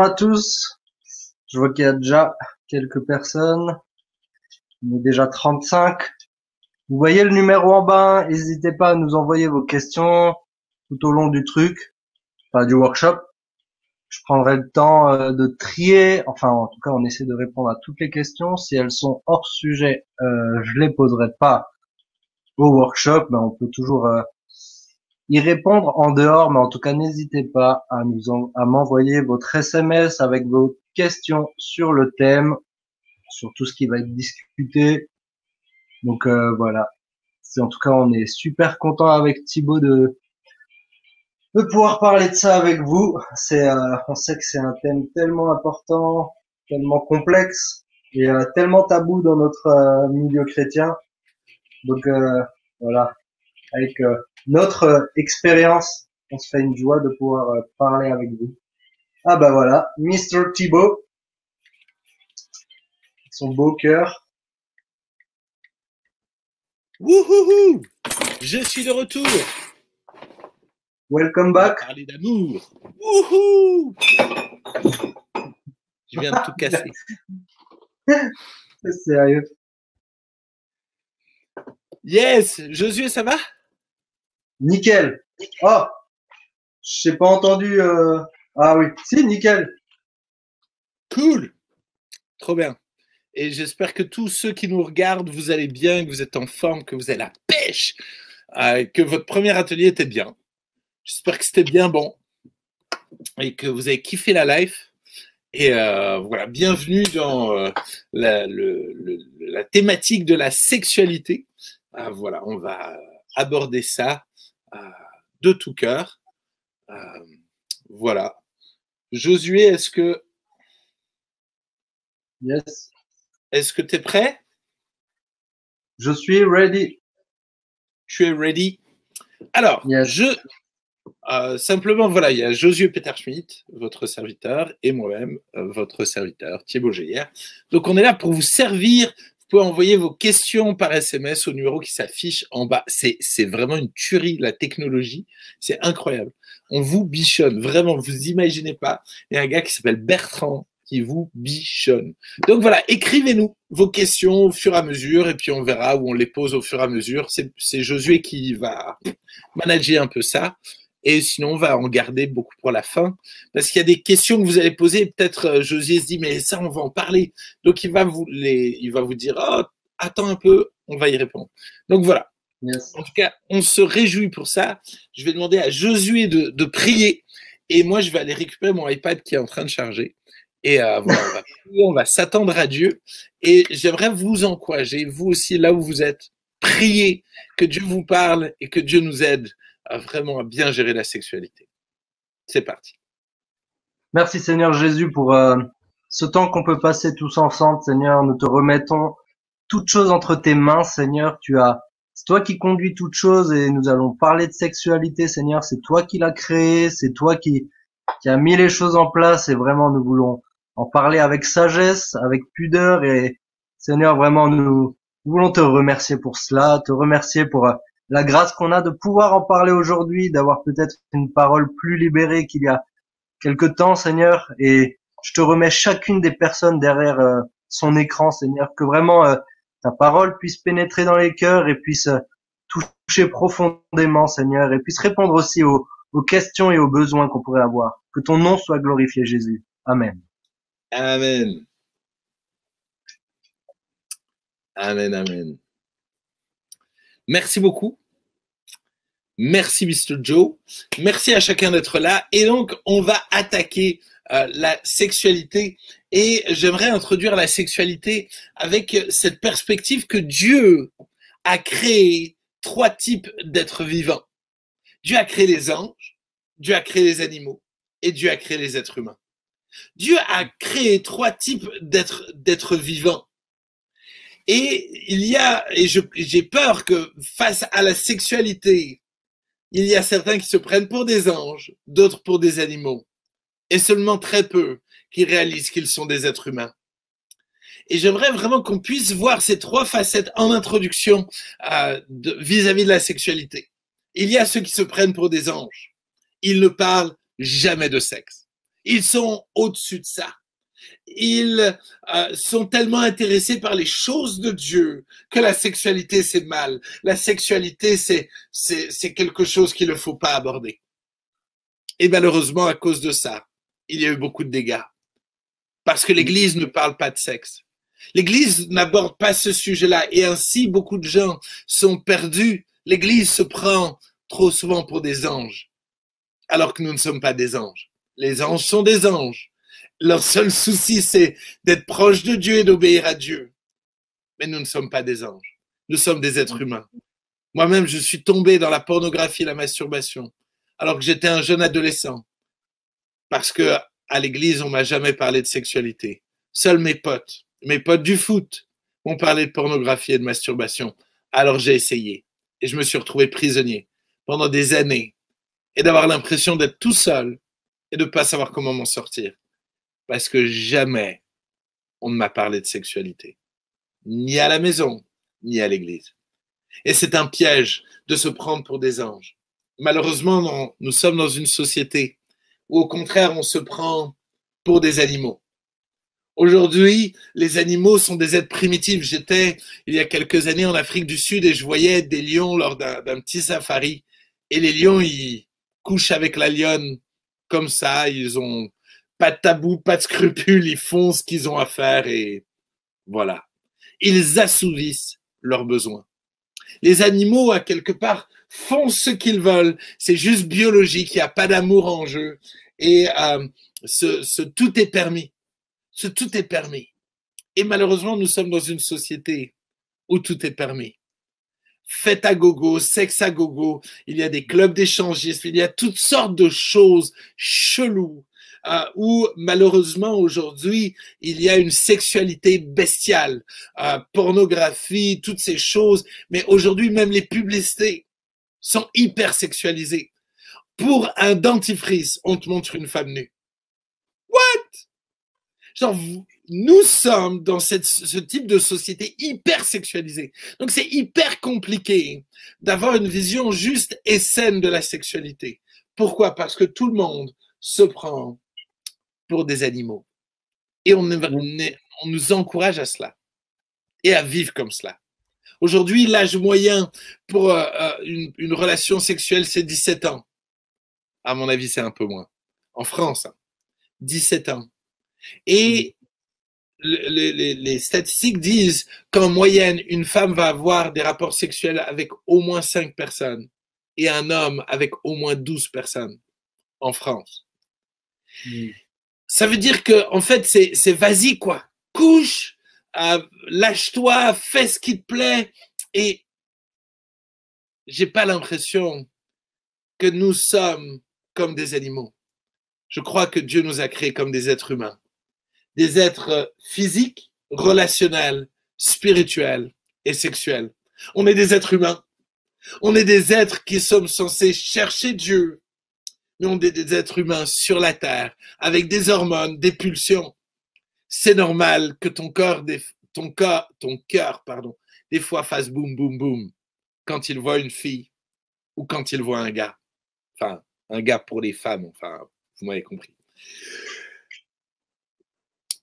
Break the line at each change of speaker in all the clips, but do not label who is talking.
à tous. Je vois qu'il y a déjà quelques personnes. On est déjà 35. Vous voyez le numéro en bas. N'hésitez pas à nous envoyer vos questions tout au long du truc, enfin du workshop. Je prendrai le temps de trier. Enfin, en tout cas, on essaie de répondre à toutes les questions. Si elles sont hors sujet, je les poserai pas au workshop. Mais on peut toujours y répondre en dehors, mais en tout cas, n'hésitez pas à à m'envoyer votre SMS avec vos questions sur le thème, sur tout ce qui va être discuté. Donc voilà. En tout cas, on est super content avec Thibaut de pouvoir parler de ça avec vous. On sait que c'est un thème tellement important, tellement complexe et tellement tabou dans notre milieu chrétien. Donc voilà. Avec notre expérience, on se fait une joie de pouvoir parler avec vous. Ah bah voilà, Mr. Thibaut, son beau cœur.
Wouhouhou! Je suis de retour.
Welcome back.
On va parler d'amour. Wouhou! Je viens de tout casser.
C'est sérieux.
Yes! Josué, ça va?
Nickel. Oh, j'ai pas entendu. Ah oui, si, nickel.
Cool. Trop bien. Et j'espère que tous ceux qui nous regardent, vous allez bien, que vous êtes en forme, que vous avez la pêche, que votre premier atelier était bien. J'espère que c'était bien bon et que vous avez kiffé la life. Et voilà, bienvenue dans la thématique de la sexualité. Voilà, on va aborder ça de tout cœur. Voilà. Josué, est-ce que
Yes.
Est-ce que tu es prêt?
Je suis ready.
Tu es ready? Alors,
yes.
Simplement, voilà, il y a Josué Peterschmidt, votre serviteur, et moi-même, votre serviteur, Thibaut Gélière. Donc, on est là pour vous servir. Vous pouvez envoyer vos questions par SMS au numéro qui s'affiche en bas. C'est vraiment une tuerie, la technologie. C'est incroyable. On vous bichonne. Vraiment, vous imaginez pas. Il y a un gars qui s'appelle Bertrand qui vous bichonne. Donc voilà, écrivez-nous vos questions au fur et à mesure et puis on verra où on les pose au fur et à mesure. C'est Josué qui va manager un peu ça. Et sinon, on va en garder beaucoup pour la fin. Parce qu'il y a des questions que vous allez poser. Peut-être Josué se dit, mais ça, on va en parler. Donc, il va vous dire, oh, attends un peu, on va y répondre. Donc, voilà.
Yes.
En tout cas, on se réjouit pour ça. Je vais demander à Josué de prier. Et moi, je vais aller récupérer mon iPad qui est en train de charger. Et voilà, on va prier, on va s'attendre à Dieu. Et j'aimerais vous encourager, vous aussi, là où vous êtes, priez que Dieu vous parle et que Dieu nous aide à vraiment à bien gérer la sexualité. C'est parti.
Merci Seigneur Jésus pour ce temps qu'on peut passer tous ensemble, Seigneur. Nous te remettons toutes choses entre tes mains, Seigneur. C'est toi qui conduis toutes choses et nous allons parler de sexualité, Seigneur. C'est toi qui l'as créé, c'est toi qui a mis les choses en place et vraiment nous voulons en parler avec sagesse, avec pudeur et Seigneur, vraiment nous voulons te remercier pour cela, te remercier pour la grâce qu'on a de pouvoir en parler aujourd'hui, d'avoir peut-être une parole plus libérée qu'il y a quelque temps, Seigneur, et je te remets chacune des personnes derrière son écran, Seigneur, que vraiment ta parole puisse pénétrer dans les cœurs et puisse toucher profondément, Seigneur, et puisse répondre aussi aux questions et aux besoins qu'on pourrait avoir. Que ton nom soit glorifié, Jésus. Amen.
Amen. Amen, amen. Merci beaucoup. Merci Mr. Joe. Merci à chacun d'être là. Et donc, on va attaquer la sexualité. Et j'aimerais introduire la sexualité avec cette perspective que Dieu a créé 3 types d'êtres vivants. Dieu a créé les anges, Dieu a créé les animaux et Dieu a créé les êtres humains. Dieu a créé 3 types d'êtres vivants. Et j'ai peur que face à la sexualité, il y a certains qui se prennent pour des anges, d'autres pour des animaux, et seulement très peu qui réalisent qu'ils sont des êtres humains. Et j'aimerais vraiment qu'on puisse voir ces 3 facettes en introduction vis-à-vis de la sexualité. Il y a ceux qui se prennent pour des anges. Ils ne parlent jamais de sexe. Ils sont au-dessus de ça. Ils sont tellement intéressés par les choses de Dieu que la sexualité, c'est mal. La sexualité, c'est quelque chose qu'il ne faut pas aborder. Et malheureusement, à cause de ça, il y a eu beaucoup de dégâts. Parce que l'Église ne parle pas de sexe. L'Église n'aborde pas ce sujet-là. Et ainsi, beaucoup de gens sont perdus. L'Église se prend trop souvent pour des anges, alors que nous ne sommes pas des anges. Les anges sont des anges. Leur seul souci, c'est d'être proche de Dieu et d'obéir à Dieu. Mais nous ne sommes pas des anges. Nous sommes des êtres humains. Moi-même, je suis tombé dans la pornographie et la masturbation, alors que j'étais un jeune adolescent. Parce que à l'église, on m'a jamais parlé de sexualité. Seuls mes potes du foot, m'ont parlé de pornographie et de masturbation. Alors j'ai essayé. Et je me suis retrouvé prisonnier pendant des années. Et d'avoir l'impression d'être tout seul et de ne pas savoir comment m'en sortir. Parce que jamais on ne m'a parlé de sexualité. Ni à la maison, ni à l'église. Et c'est un piège de se prendre pour des anges. Malheureusement, nous sommes dans une société où au contraire, on se prend pour des animaux. Aujourd'hui, les animaux sont des êtres primitifs. J'étais il y a quelques années en Afrique du Sud et je voyais des lions lors d'un petit safari. Et les lions, ils couchent avec la lionne comme ça. Ils ont pas de tabou, pas de scrupules. Ils font ce qu'ils ont à faire et voilà. Ils assouvissent leurs besoins. Les animaux, à quelque part, font ce qu'ils veulent. C'est juste biologique. Il n'y a pas d'amour en jeu. Et tout est permis. Tout est permis. Et malheureusement, nous sommes dans une société où tout est permis. Fête à gogo, sexe à gogo, il y a des clubs d'échangistes, il y a toutes sortes de choses cheloues où malheureusement aujourd'hui, il y a une sexualité bestiale, pornographie, toutes ces choses. Mais aujourd'hui, même les publicités sont hyper sexualisées. Pour un dentifrice, on te montre une femme nue. What? Genre, nous sommes dans ce type de société hyper sexualisée. Donc, c'est hyper compliqué d'avoir une vision juste et saine de la sexualité. Pourquoi? Parce que tout le monde se prend pour des animaux. Et on nous encourage à cela et à vivre comme cela. Aujourd'hui, l'âge moyen pour une relation sexuelle, c'est 17 ans. À mon avis, c'est un peu moins. En France, 17 ans. Et les statistiques disent qu'en moyenne, une femme va avoir des rapports sexuels avec au moins 5 personnes et un homme avec au moins 12 personnes en France. Ça veut dire que, en fait, c'est vas-y, quoi. Couche, lâche-toi, fais ce qui te plaît. Et j'ai pas l'impression que nous sommes comme des animaux. Je crois que Dieu nous a créés comme des êtres humains. Des êtres physiques, relationnels, spirituels et sexuels. On est des êtres humains. On est des êtres qui sommes censés chercher Dieu. Mais on est des êtres humains sur la terre, avec des hormones, des pulsions. C'est normal que ton cœur, des fois fasse boum, boum, boum quand il voit une fille ou quand il voit un gars. Enfin, un gars pour les femmes, enfin, vous m'avez compris.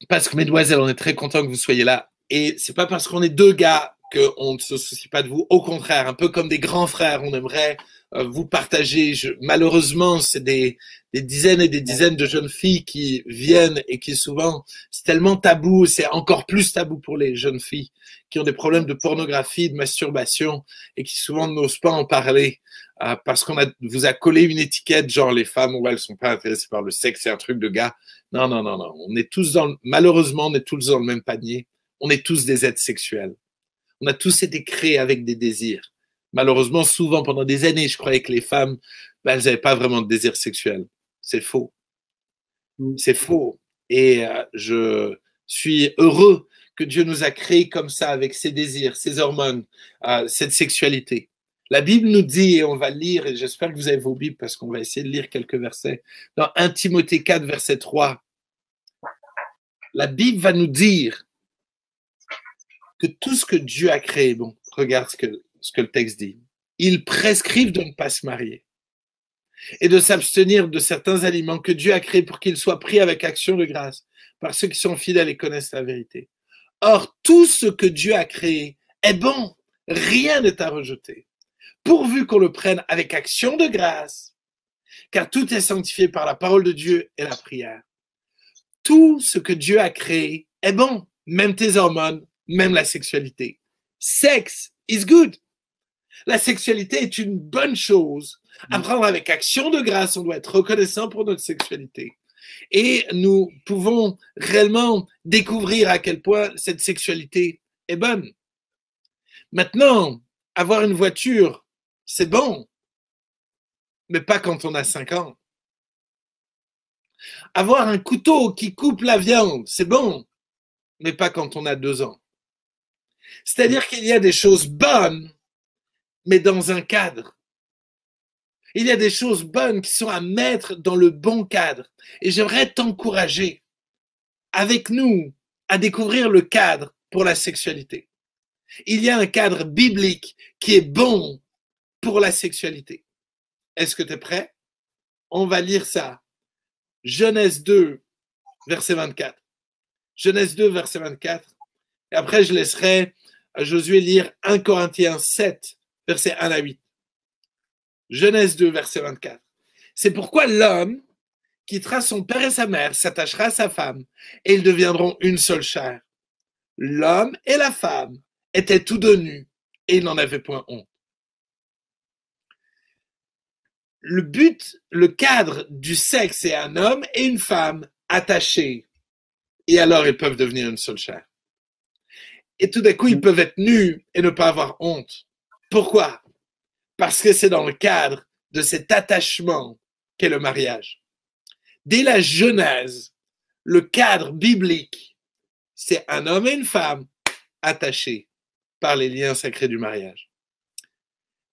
Parce que, mesdemoiselles, on est très content que vous soyez là. Et c'est pas parce qu'on est deux gars qu'on ne se soucie pas de vous. Au contraire, un peu comme des grands frères, on aimerait vous partager. Malheureusement, c'est des dizaines et des dizaines de jeunes filles qui viennent et qui souvent, c'est tellement tabou, c'est encore plus tabou pour les jeunes filles qui ont des problèmes de pornographie, de masturbation et qui souvent n'osent pas en parler parce qu'on vous a collé une étiquette genre les femmes, elles sont pas intéressées par le sexe, c'est un truc de gars. Non, non, non, non. On est tous malheureusement, on est tous dans le même panier. On est tous des êtres sexuels. On a tous été créés avec des désirs. Malheureusement, souvent, pendant des années, je croyais que les femmes, elles n'avaient pas vraiment de désir sexuel. C'est faux. C'est faux. Et je suis heureux que Dieu nous a créés comme ça, avec ses désirs, ses hormones, cette sexualité. La Bible nous dit, et on va lire, et j'espère que vous avez vos Bibles parce qu'on va essayer de lire quelques versets, dans 1 Timothée 4, verset 3, la Bible va nous dire que tout ce que Dieu a créé, bon, regarde ce que le texte dit, ils prescrivent de ne pas se marier. et de s'abstenir de certains aliments que Dieu a créés pour qu'ils soient pris avec action de grâce par ceux qui sont fidèles et connaissent la vérité. Or, tout ce que Dieu a créé est bon, rien n'est à rejeter, pourvu qu'on le prenne avec action de grâce, car tout est sanctifié par la parole de Dieu et la prière. Tout ce que Dieu a créé est bon, même tes hormones, même la sexualité. Sex is good. La sexualité est une bonne chose. À prendre avec action de grâce, on doit être reconnaissant pour notre sexualité. Et nous pouvons réellement découvrir à quel point cette sexualité est bonne. Maintenant, avoir une voiture, c'est bon, mais pas quand on a 5 ans. Avoir un couteau qui coupe la viande, c'est bon, mais pas quand on a 2 ans. C'est-à-dire qu'il y a des choses bonnes, mais dans un cadre. Il y a des choses bonnes qui sont à mettre dans le bon cadre. Et j'aimerais t'encourager avec nous à découvrir le cadre pour la sexualité. Il y a un cadre biblique qui est bon pour la sexualité. Est-ce que tu es prêt? On va lire ça. Genèse 2, verset 24. Genèse 2, verset 24. Et après, je laisserai Josué lire 1 Corinthiens 7, verset 1 à 8. Genèse 2, verset 24. C'est pourquoi l'homme quittera son père et sa mère, s'attachera à sa femme, et ils deviendront une seule chair. L'homme et la femme étaient tous deux nus, et ils n'en avaient point honte. Le but, le cadre du sexe, c'est un homme et une femme attachés. Et alors, ils peuvent devenir une seule chair. Et tout d'un coup, ils peuvent être nus et ne pas avoir honte. Pourquoi? Parce que c'est dans le cadre de cet attachement qu'est le mariage. Dès la Genèse, le cadre biblique, c'est un homme et une femme attachés par les liens sacrés du mariage.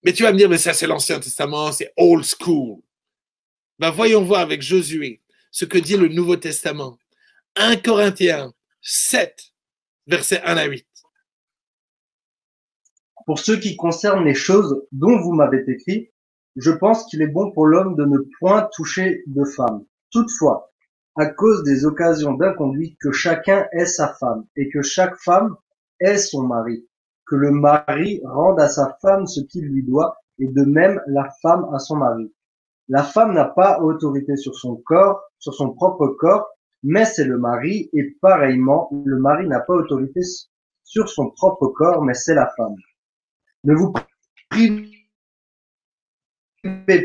Mais tu vas me dire, mais ça c'est l'Ancien Testament, c'est old school. Ben voyons voir avec Josué ce que dit le Nouveau Testament. 1 Corinthiens 7, versets 1 à 8.
Pour ce qui concerne les choses dont vous m'avez écrit, je pense qu'il est bon pour l'homme de ne point toucher de femme. Toutefois, à cause des occasions d'inconduite, que chacun ait sa femme, et que chaque femme ait son mari, que le mari rende à sa femme ce qu'il lui doit, et de même la femme à son mari. La femme n'a pas autorité sur son corps, sur son propre corps, mais c'est le mari, et pareillement, le mari n'a pas autorité sur son propre corps, mais c'est la femme. Ne vous privez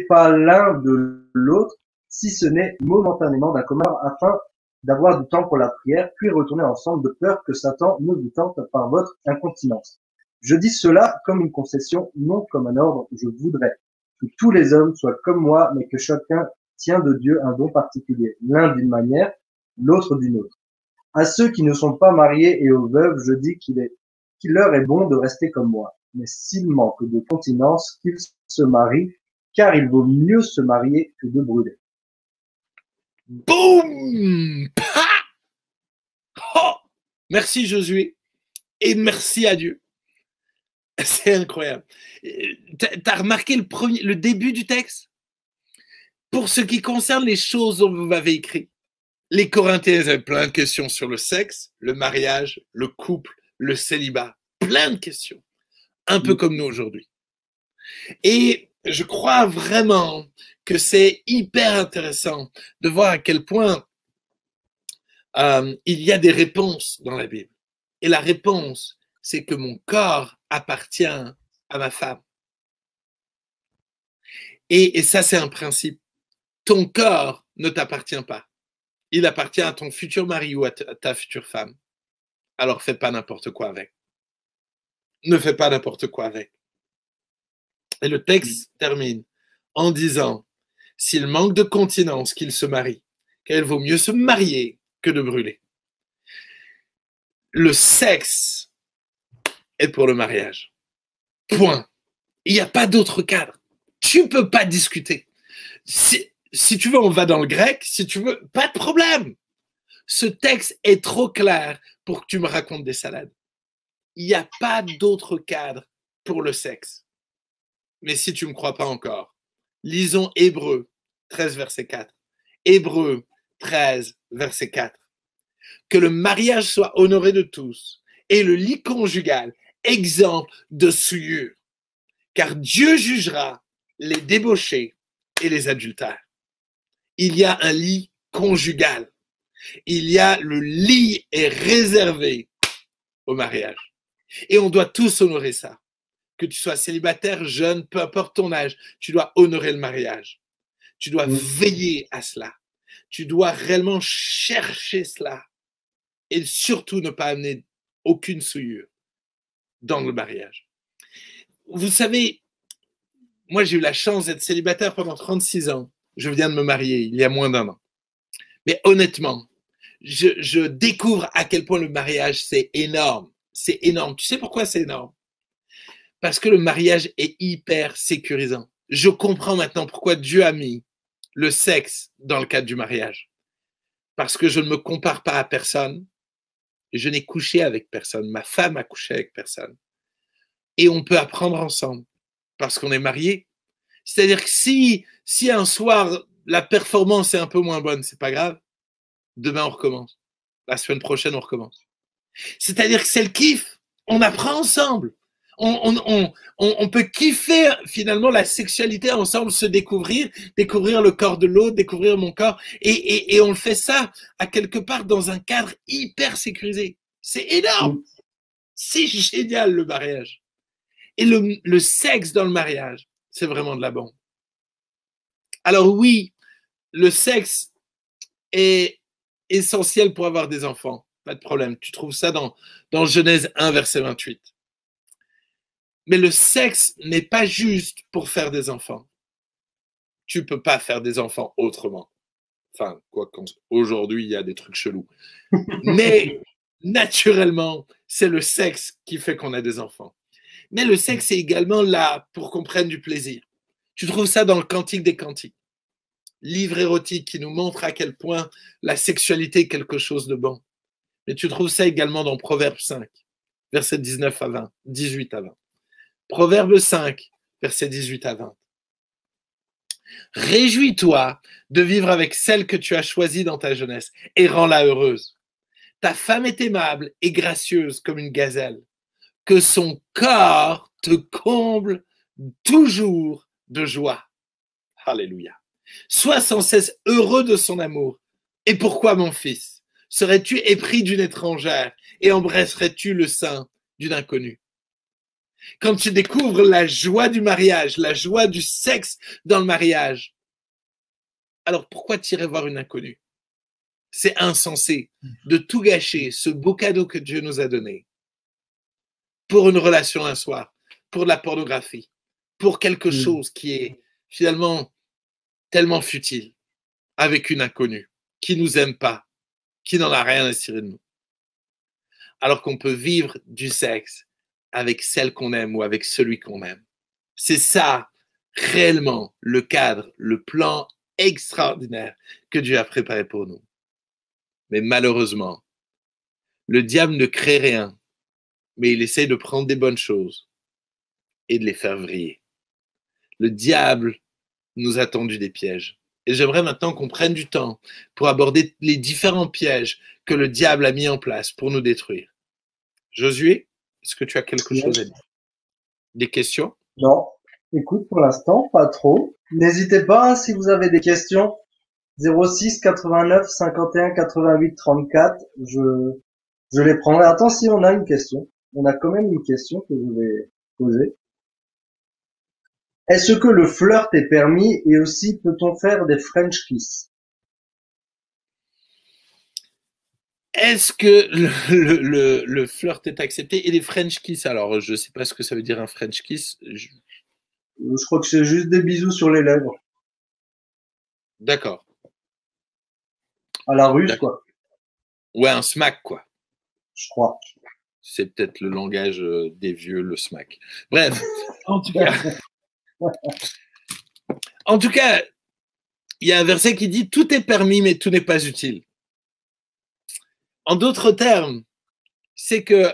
pas l'un de l'autre, si ce n'est momentanément d'un commun, afin d'avoir du temps pour la prière, puis retourner ensemble de peur que Satan ne vous tente par votre incontinence. Je dis cela comme une concession, non comme un ordre. Je voudrais que tous les hommes soient comme moi, mais que chacun tient de Dieu un don particulier, l'un d'une manière, l'autre d'une autre. À ceux qui ne sont pas mariés et aux veuves, je dis qu'il leur est bon de rester comme moi. Mais s'il manque de continence, qu'ils se marient, car il vaut mieux se marier que de brûler.
Boum! Oh! Merci Josué et merci à Dieu. C'est incroyable. T'as remarqué le début du texte? Pour ce qui concerne les choses dont vous m'avez écrit, les Corinthiens avaient plein de questions sur le sexe, le mariage, le couple, le célibat. Plein de questions. Un peu comme nous aujourd'hui. Et je crois vraiment que c'est hyper intéressant de voir à quel point il y a des réponses dans la Bible. Et la réponse, c'est que mon corps appartient à ma femme. Et ça, c'est un principe. Ton corps ne t'appartient pas. Il appartient à ton futur mari ou à ta future femme. Alors fais pas n'importe quoi avec. Ne fais pas n'importe quoi avec. Et le texte termine en disant, s'il manque de continence, qu'il se marie, car il vaut mieux se marier que de brûler. Le sexe est pour le mariage. Point. Il n'y a pas d'autre cadre. Tu ne peux pas discuter. Si tu veux, on va dans le grec. Si tu veux, pas de problème. Ce texte est trop clair pour que tu me racontes des salades. Il n'y a pas d'autre cadre pour le sexe. Mais si tu ne me crois pas encore, lisons Hébreux 13, verset 4. Hébreux 13, verset 4. Que le mariage soit honoré de tous et le lit conjugal exempt de souillure, car Dieu jugera les débauchés et les adultères. Il y a un lit conjugal. Il y a le lit est réservé au mariage. Et on doit tous honorer ça. Que tu sois célibataire, jeune, peu importe ton âge, tu dois honorer le mariage. Tu dois veiller à cela. Tu dois réellement chercher cela. Et surtout ne pas amener aucune souillure dans le mariage. Vous savez, moi j'ai eu la chance d'être célibataire pendant 36 ans. Je viens de me marier il y a moins d'1 an. Mais honnêtement, je découvre à quel point le mariage c'est énorme. C'est énorme. Tu sais pourquoi c'est énorme? Parce que le mariage est hyper sécurisant. Je comprends maintenant pourquoi Dieu a mis le sexe dans le cadre du mariage. Parce que je ne me compare pas à personne. Je n'ai couché avec personne. Ma femme a couché avec personne. Et on peut apprendre ensemble parce qu'on est mariés. C'est-à-dire que si un soir, la performance est un peu moins bonne, c'est pas grave. Demain, on recommence. La semaine prochaine, on recommence. C'est-à-dire que c'est le kiff. On apprend ensemble. On peut kiffer finalement la sexualité ensemble, se découvrir le corps de l'autre, découvrir mon corps. Et on le fait ça à quelque part dans un cadre hyper sécurisé. C'est énorme. C'est génial le mariage. Et le sexe dans le mariage, c'est vraiment de la bombe. Alors oui, le sexe est essentiel pour avoir des enfants. Pas de problème. Tu trouves ça dans Genèse 1, verset 28. Mais le sexe n'est pas juste pour faire des enfants. Tu peux pas faire des enfants autrement. Enfin, quoi qu'aujourd'hui, il y a des trucs chelous. Mais naturellement, c'est le sexe qui fait qu'on a des enfants. Mais le sexe est également là pour qu'on prenne du plaisir. Tu trouves ça dans le Cantique des Cantiques. Livre érotique qui nous montre à quel point la sexualité est quelque chose de bon. Mais tu trouves ça également dans Proverbe 5, versets 19 à 20, 18 à 20. Proverbe 5, versets 18 à 20. Réjouis-toi de vivre avec celle que tu as choisie dans ta jeunesse et rends-la heureuse. Ta femme est aimable et gracieuse comme une gazelle. Que son corps te comble toujours de joie. Alléluia. Sois sans cesse heureux de son amour. Et pourquoi, mon fils, serais-tu épris d'une étrangère et embrasserais-tu le sein d'une inconnue? Quand tu découvres la joie du mariage, la joie du sexe dans le mariage, alors pourquoi t'irais voir une inconnue? C'est insensé de tout gâcher, ce beau cadeau que Dieu nous a donné, pour une relation un soir, pour de la pornographie, pour quelque chose qui est finalement tellement futile, avec une inconnue, qui nous aime pas, qui n'en a rien à cirer de nous. Alors qu'on peut vivre du sexe avec celle qu'on aime ou avec celui qu'on aime. C'est ça, réellement, le cadre, le plan extraordinaire que Dieu a préparé pour nous. Mais malheureusement, le diable ne crée rien, mais il essaie de prendre des bonnes choses et de les faire vriller. Le diable nous a tendu des pièges. Et j'aimerais maintenant qu'on prenne du temps pour aborder les différents pièges que le diable a mis en place pour nous détruire. Josué, est-ce que tu as quelque chose à dire? Des questions?
Non. Écoute, pour l'instant, pas trop. N'hésitez pas, hein, si vous avez des questions. 06 89 51 88 34. Je les prendrai. Attends, si on a une question. On a quand même une question que je vais poser. Est-ce que le flirt est permis et aussi peut-on faire des French kiss?
Est-ce que le flirt est accepté et les French kiss? Alors, je ne sais pas ce que ça veut dire un French kiss.
Je crois que c'est juste des bisous sur les lèvres.
D'accord.
À la russe, quoi.
Ouais, un smack, quoi.
Je crois.
C'est peut-être le langage des vieux, le smack. Bref, en tout cas, il y a un verset qui dit « Tout est permis, mais tout n'est pas utile ». En d'autres termes, c'est que,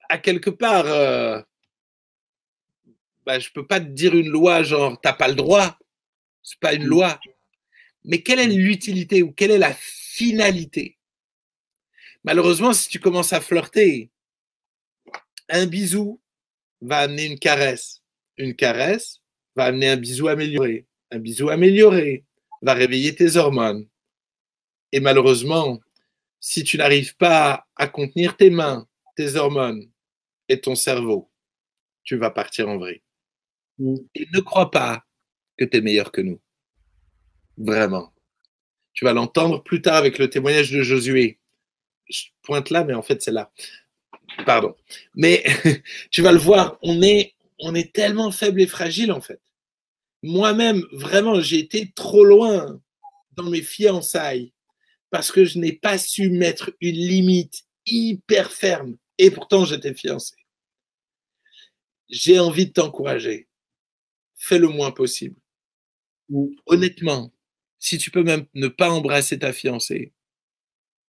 à quelque part, je peux pas te dire une loi genre « t'as pas le droit ». C'est pas une loi. Mais quelle est l'utilité ou quelle est la finalité? Malheureusement, si tu commences à flirter, un bisou va amener une caresse. Une caresse va amener un bisou amélioré. Un bisou amélioré va réveiller tes hormones. Et malheureusement, si tu n'arrives pas à contenir tes mains, tes hormones et ton cerveau, tu vas partir en vrille. Et ne crois pas que tu es meilleur que nous. Vraiment. Tu vas l'entendre plus tard avec le témoignage de Josué. Je pointe là, mais en fait, c'est là. Pardon. Mais tu vas le voir, on est tellement faible et fragile, en fait. Moi-même, vraiment, j'ai été trop loin dans mes fiançailles parce que je n'ai pas su mettre une limite hyper ferme. Et pourtant, j'étais fiancé. J'ai envie de t'encourager. Fais le moins possible. Honnêtement, si tu peux même ne pas embrasser ta fiancée,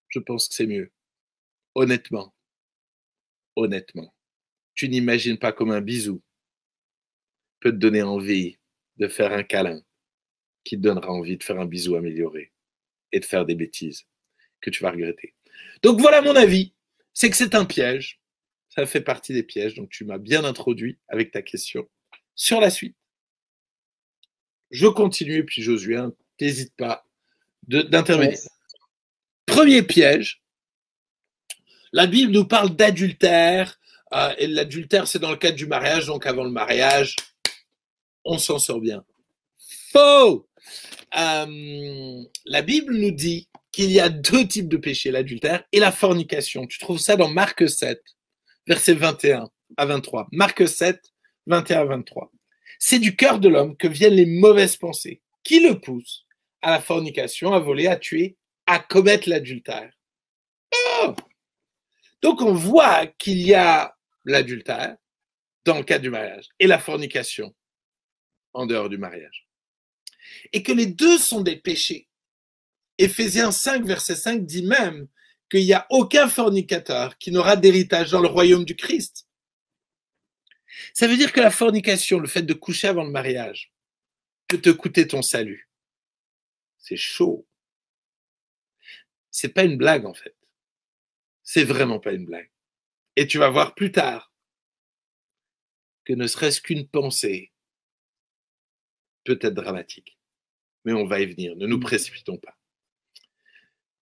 je pense que c'est mieux. Honnêtement. Honnêtement. Tu n'imagines pas comme un bisou peut te donner envie de faire un câlin qui te donnera envie de faire un bisou amélioré et de faire des bêtises que tu vas regretter. Donc voilà mon avis, c'est que c'est un piège. Ça fait partie des pièges, donc tu m'as bien introduit avec ta question. Sur la suite, je continue et puis Josué, n'hésite pas d'intervenir. Yes. Premier piège, la Bible nous parle d'adultère, et l'adultère c'est dans le cadre du mariage, donc avant le mariage, on s'en sort bien. Faux! La Bible nous dit qu'il y a deux types de péchés, l'adultère et la fornication. Tu trouves ça dans Marc 7, versets 21 à 23. Marc 7, 21 à 23. C'est du cœur de l'homme que viennent les mauvaises pensées, qui le poussent à la fornication, à voler, à tuer, à commettre l'adultère. Oh! Donc on voit qu'il y a l'adultère dans le cadre du mariage et la fornication en dehors du mariage. Et que les deux sont des péchés. Éphésiens 5, verset 5 dit même qu'il n'y a aucun fornicateur qui n'aura d'héritage dans le royaume du Christ. Ça veut dire que la fornication, le fait de coucher avant le mariage, peut te coûter ton salut. C'est chaud. C'est pas une blague en fait. C'est vraiment pas une blague. Et tu vas voir plus tard que ne serait-ce qu'une pensée peut être dramatique. Mais on va y venir, ne nous précipitons pas.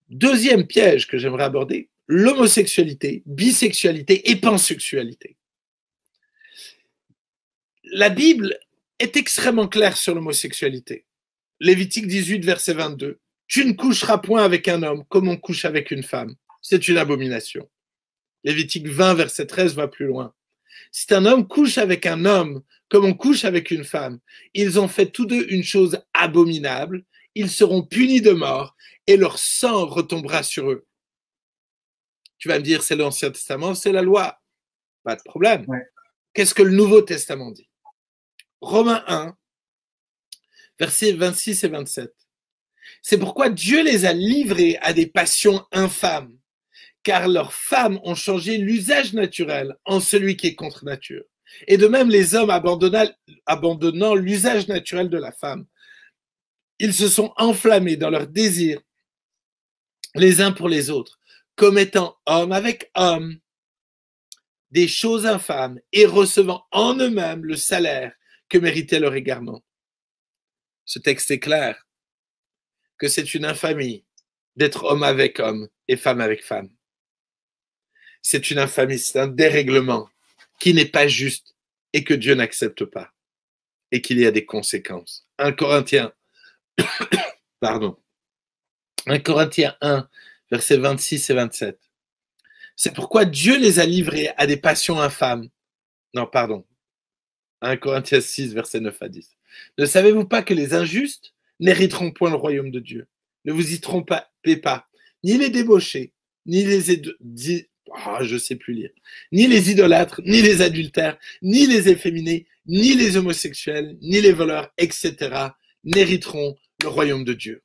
Deuxième piège que j'aimerais aborder, l'homosexualité, bisexualité et pansexualité. La Bible est extrêmement claire sur l'homosexualité. Lévitique 18, verset 22. Tu ne coucheras point avec un homme comme on couche avec une femme. C'est une abomination. Lévitique 20, verset 13 va plus loin. Si un homme couche avec un homme comme on couche avec une femme, ils ont fait tous deux une chose abominable, ils seront punis de mort et leur sang retombera sur eux. Tu vas me dire, c'est l'Ancien Testament, c'est la loi. Pas de problème. Ouais. Qu'est-ce que le Nouveau Testament dit? Romains 1, versets 26 et 27. C'est pourquoi Dieu les a livrés à des passions infâmes, car leurs femmes ont changé l'usage naturel en celui qui est contre nature. Et de même, les hommes abandonnant l'usage naturel de la femme, ils se sont enflammés dans leurs désirs les uns pour les autres, commettant homme avec homme des choses infâmes et recevant en eux-mêmes le salaire que méritait leur égarement. Ce texte est clair que c'est une infamie d'être homme avec homme et femme avec femme. C'est une infamie, c'est un dérèglement qui n'est pas juste et que Dieu n'accepte pas et qu'il y a des conséquences. 1 Corinthiens, pardon, 1 Corinthiens 1, versets 26 et 27. C'est pourquoi Dieu les a livrés à des passions infâmes. Non, pardon. 1 Corinthiens 6, versets 9 à 10. Ne savez-vous pas que les injustes n'hériteront point le royaume de Dieu? Ne vous y trompez pas, ni les débauchés, ni les je sais plus lire, ni les idolâtres, ni les adultères, ni les efféminés, ni les homosexuels, ni les voleurs, etc. n'hériteront le royaume de Dieu.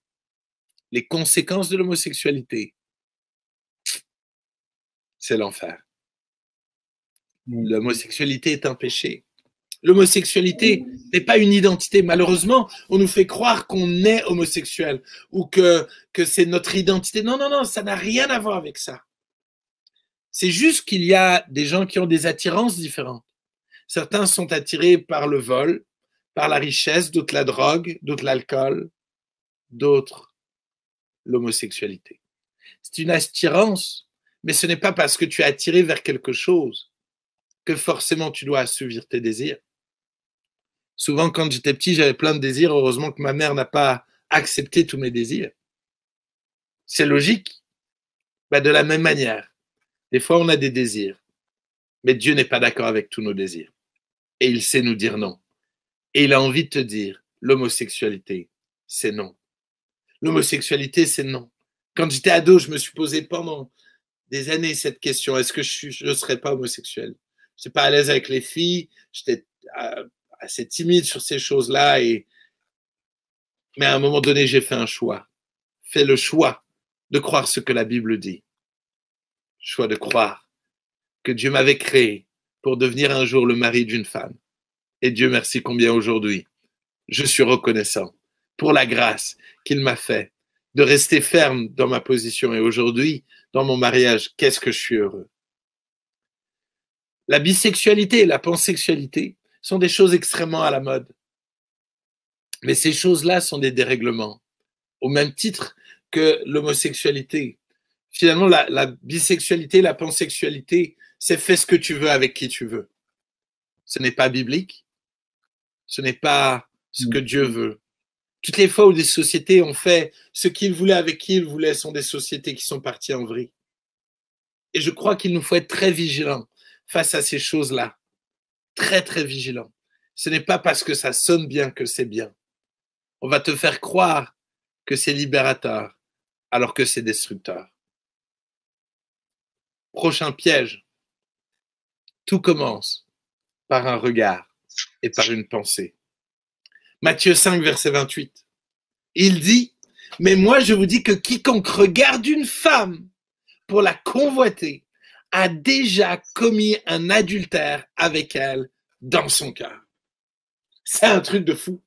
Les conséquences de l'homosexualité, c'est l'enfer. L'homosexualité est un péché. L'homosexualité n'est pas une identité. Malheureusement, on nous fait croire qu'on est homosexuel ou que c'est notre identité. Non, non, non, ça n'a rien à voir avec ça. C'est juste qu'il y a des gens qui ont des attirances différentes. Certains sont attirés par le vol, par la richesse, d'autres la drogue, d'autres l'alcool, d'autres l'homosexualité. C'est une attirance, mais ce n'est pas parce que tu es attiré vers quelque chose que forcément tu dois assouvir tes désirs. Souvent, quand j'étais petit, j'avais plein de désirs. Heureusement que ma mère n'a pas accepté tous mes désirs. C'est logique. De la même manière, des fois, on a des désirs, mais Dieu n'est pas d'accord avec tous nos désirs. Et il sait nous dire non. Et il a envie de te dire, l'homosexualité, c'est non. L'homosexualité, c'est non. Quand j'étais ado, je me suis posé pendant des années cette question, est-ce que je ne serais pas homosexuel? Je n'étais pas à l'aise avec les filles, j'étais assez timide sur ces choses-là, mais à un moment donné, j'ai fait un choix. Fait le choix de croire ce que la Bible dit. Choix de croire que Dieu m'avait créé pour devenir un jour le mari d'une femme. Et Dieu merci combien aujourd'hui, je suis reconnaissant pour la grâce qu'il m'a fait de rester ferme dans ma position. Et aujourd'hui, dans mon mariage, qu'est-ce que je suis heureux. La bisexualité et la pansexualité sont des choses extrêmement à la mode. Mais ces choses-là sont des dérèglements, au même titre que l'homosexualité. Finalement, la bisexualité, la pansexualité, c'est fais ce que tu veux avec qui tu veux. Ce n'est pas biblique, ce n'est pas ce que Dieu veut. Toutes les fois où des sociétés ont fait ce qu'ils voulaient avec qui ils voulaient sont des sociétés qui sont parties en vrille. Et je crois qu'il nous faut être très vigilants face à ces choses-là. Très, très vigilants. Ce n'est pas parce que ça sonne bien que c'est bien. On va te faire croire que c'est libérateur alors que c'est destructeur. Prochain piège. Tout commence par un regard et par une pensée. Matthieu 5, verset 28. Il dit, mais moi je vous dis que quiconque regarde une femme pour la convoiter a déjà commis un adultère avec elle dans son cœur. C'est un truc de fou.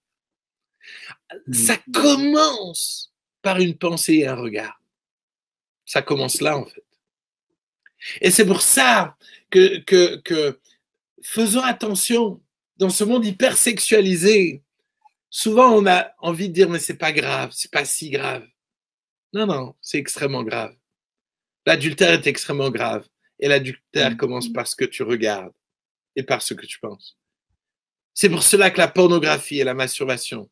Ça commence par une pensée et un regard. Ça commence là, en fait. Et c'est pour ça que faisons attention dans ce monde hyper sexualisé. Souvent, on a envie de dire, mais c'est pas grave, c'est pas si grave. Non, non, c'est extrêmement grave. L'adultère est extrêmement grave. Et l'adultère commence par ce que tu regardes et par ce que tu penses. C'est pour cela que la pornographie et la masturbation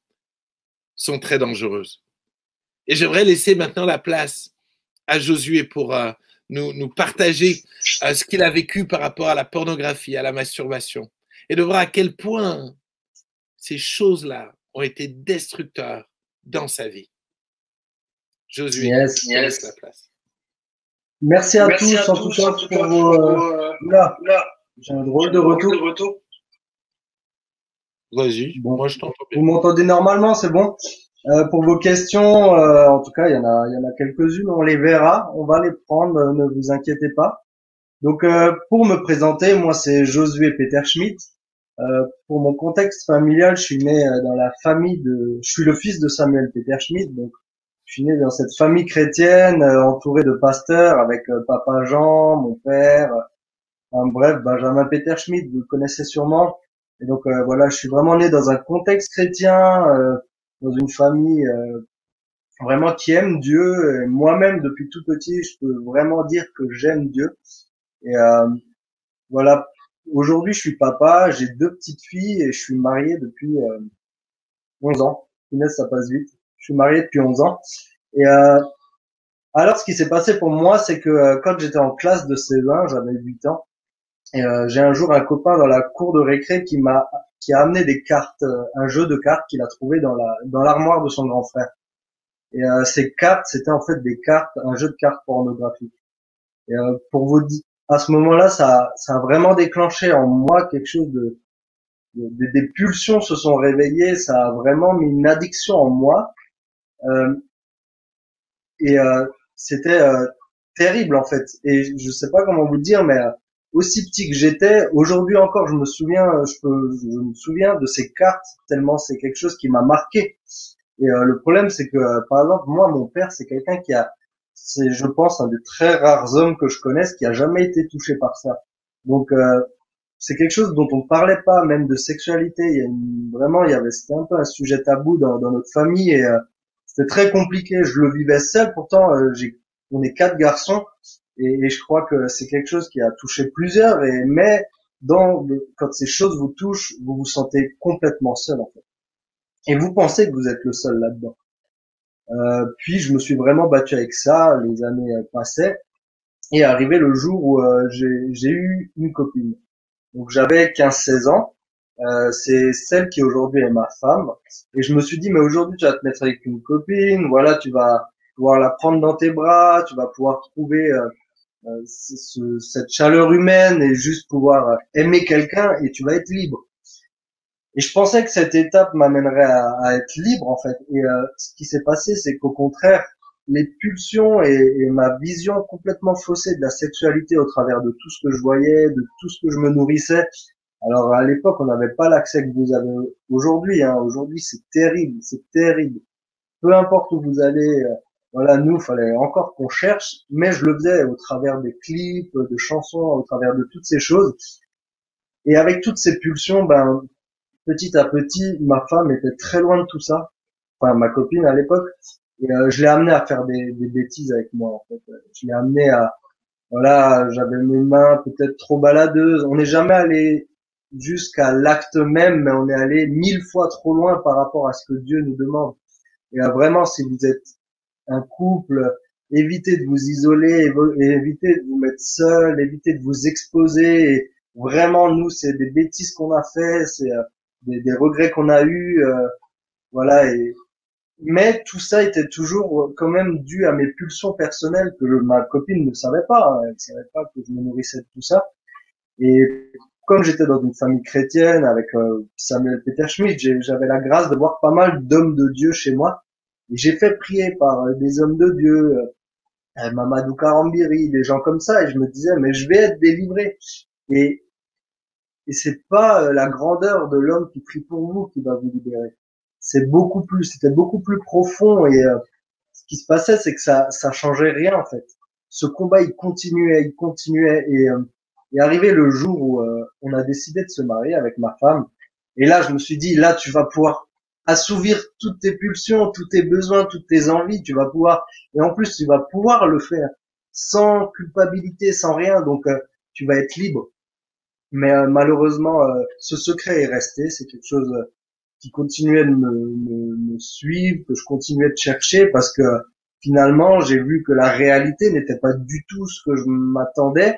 sont très dangereuses. Et j'aimerais laisser maintenant la place à Josué pour nous partager ce qu'il a vécu par rapport à la pornographie, à la masturbation, et de voir à quel point ces choses-là ont été destructeurs dans sa vie. Josué,
yes.
La place.
Merci à tous, en tout cas, pour vos... Là, j'ai un drôle de retour.
Vas-y,
bon,
moi je t'entends bien.
Vous m'entendez normalement, c'est bon? Pour vos questions, en tout cas, il y en a quelques-unes, on les verra, on va les prendre, ne vous inquiétez pas. Donc, pour me présenter, moi c'est Josué Peter Schmidt. Pour mon contexte familial, je suis né dans la famille je suis le fils de Samuel Peter Schmidt, donc je suis né dans cette famille chrétienne, entouré de pasteurs, avec papa Jean, mon père, bref, Benjamin Peter Schmidt, vous le connaissez sûrement. Et donc voilà, je suis vraiment né dans un contexte chrétien, dans une famille vraiment qui aime Dieu. Et moi-même, depuis tout petit, je peux vraiment dire que j'aime Dieu. Et voilà, aujourd'hui, je suis papa, j'ai 2 petites filles et je suis marié depuis 11 ans. Finesse, ça passe vite. Je suis marié depuis 11 ans. Et alors, ce qui s'est passé pour moi, c'est que quand j'étais en classe de CE1, j'avais 8 ans, et j'ai un jour un copain dans la cour de récré qui a amené des cartes, un jeu de cartes qu'il a trouvé dans l'armoire de son grand frère. Et ces cartes, c'était en fait des cartes, un jeu de cartes pornographiques. Et pour vous dire, à ce moment-là, ça a vraiment déclenché en moi quelque chose des pulsions se sont réveillées, ça a vraiment mis une addiction en moi. Et c'était terrible en fait. Et je sais pas comment vous dire, mais aussi petit que j'étais, aujourd'hui encore, je me souviens de ces cartes tellement c'est quelque chose qui m'a marqué. Et le problème, c'est que, par exemple, moi, mon père, c'est quelqu'un c'est, je pense, un des très rares hommes que je connaisse qui a jamais été touché par ça. Donc, c'est quelque chose dont on ne parlait pas, même de sexualité. Vraiment, c'était un peu un sujet tabou dans notre famille et c'était très compliqué. Je le vivais seul, pourtant, on est 4 garçons et je crois que c'est quelque chose qui a touché plusieurs. Mais quand ces choses vous touchent, vous vous sentez complètement seul en fait. Et vous pensez que vous êtes le seul là-dedans. Puis je me suis vraiment battu avec ça, les années passaient, et arrivé le jour où j'ai eu une copine. Donc j'avais 15-16 ans, c'est celle qui aujourd'hui est ma femme, et je me suis dit mais aujourd'hui tu vas te mettre avec une copine, voilà, tu vas pouvoir la prendre dans tes bras, tu vas pouvoir trouver cette chaleur humaine et juste pouvoir aimer quelqu'un et tu vas être libre. Et je pensais que cette étape m'amènerait à être libre en fait. Et ce qui s'est passé, c'est qu'au contraire, les pulsions et ma vision complètement faussée de la sexualité au travers de tout ce que je voyais, de tout ce que je me nourrissais. Alors à l'époque, on n'avait pas l'accès que vous avez aujourd'hui. Hein. Aujourd'hui, c'est terrible, c'est terrible. Peu importe où vous allez, voilà, nous, fallait encore qu'on cherche, mais je le faisais au travers des clips, de chansons, au travers de toutes ces choses. Et avec toutes ces pulsions, ben petit à petit, ma femme était très loin de tout ça. Enfin, ma copine à l'époque. Et je l'ai amenée à faire des bêtises avec moi, en fait. Je l'ai amenée voilà, j'avais mes mains peut-être trop baladeuses. On n'est jamais allé jusqu'à l'acte même, mais on est allé 1000 fois trop loin par rapport à ce que Dieu nous demande. Et vraiment, si vous êtes un couple, évitez de vous isoler, et évitez de vous mettre seul, évitez de vous exposer. Et vraiment, nous, c'est des bêtises qu'on a fait, c'est des regrets qu'on a eus, voilà. Mais tout ça était toujours quand même dû à mes pulsions personnelles que ma copine ne savait pas. Hein. Elle savait pas que je me nourrissais de tout ça. Et comme j'étais dans une famille chrétienne avec Samuel Peter Schmidt, j'avais la grâce de voir pas mal d'hommes de Dieu chez moi. Et j'ai fait prier par des hommes de Dieu, Mamadou Karambiri, des gens comme ça. Et je me disais, mais je vais être délivré. Et et c'est pas la grandeur de l'homme qui prie pour vous qui va vous libérer. C'était beaucoup plus profond et ce qui se passait, c'est que ça changeait rien en fait. Ce combat, il continuait et arrivé le jour où on a décidé de se marier avec ma femme. Et là, je me suis dit, là, tu vas pouvoir assouvir toutes tes pulsions, tous tes besoins, toutes tes envies. Tu vas pouvoir, et en plus, tu vas pouvoir le faire sans culpabilité, sans rien. Donc, tu vas être libre. Mais malheureusement, ce secret est resté. C'est quelque chose qui continuait de me suivre, que je continuais de chercher parce que finalement, j'ai vu que la réalité n'était pas du tout ce que je m'attendais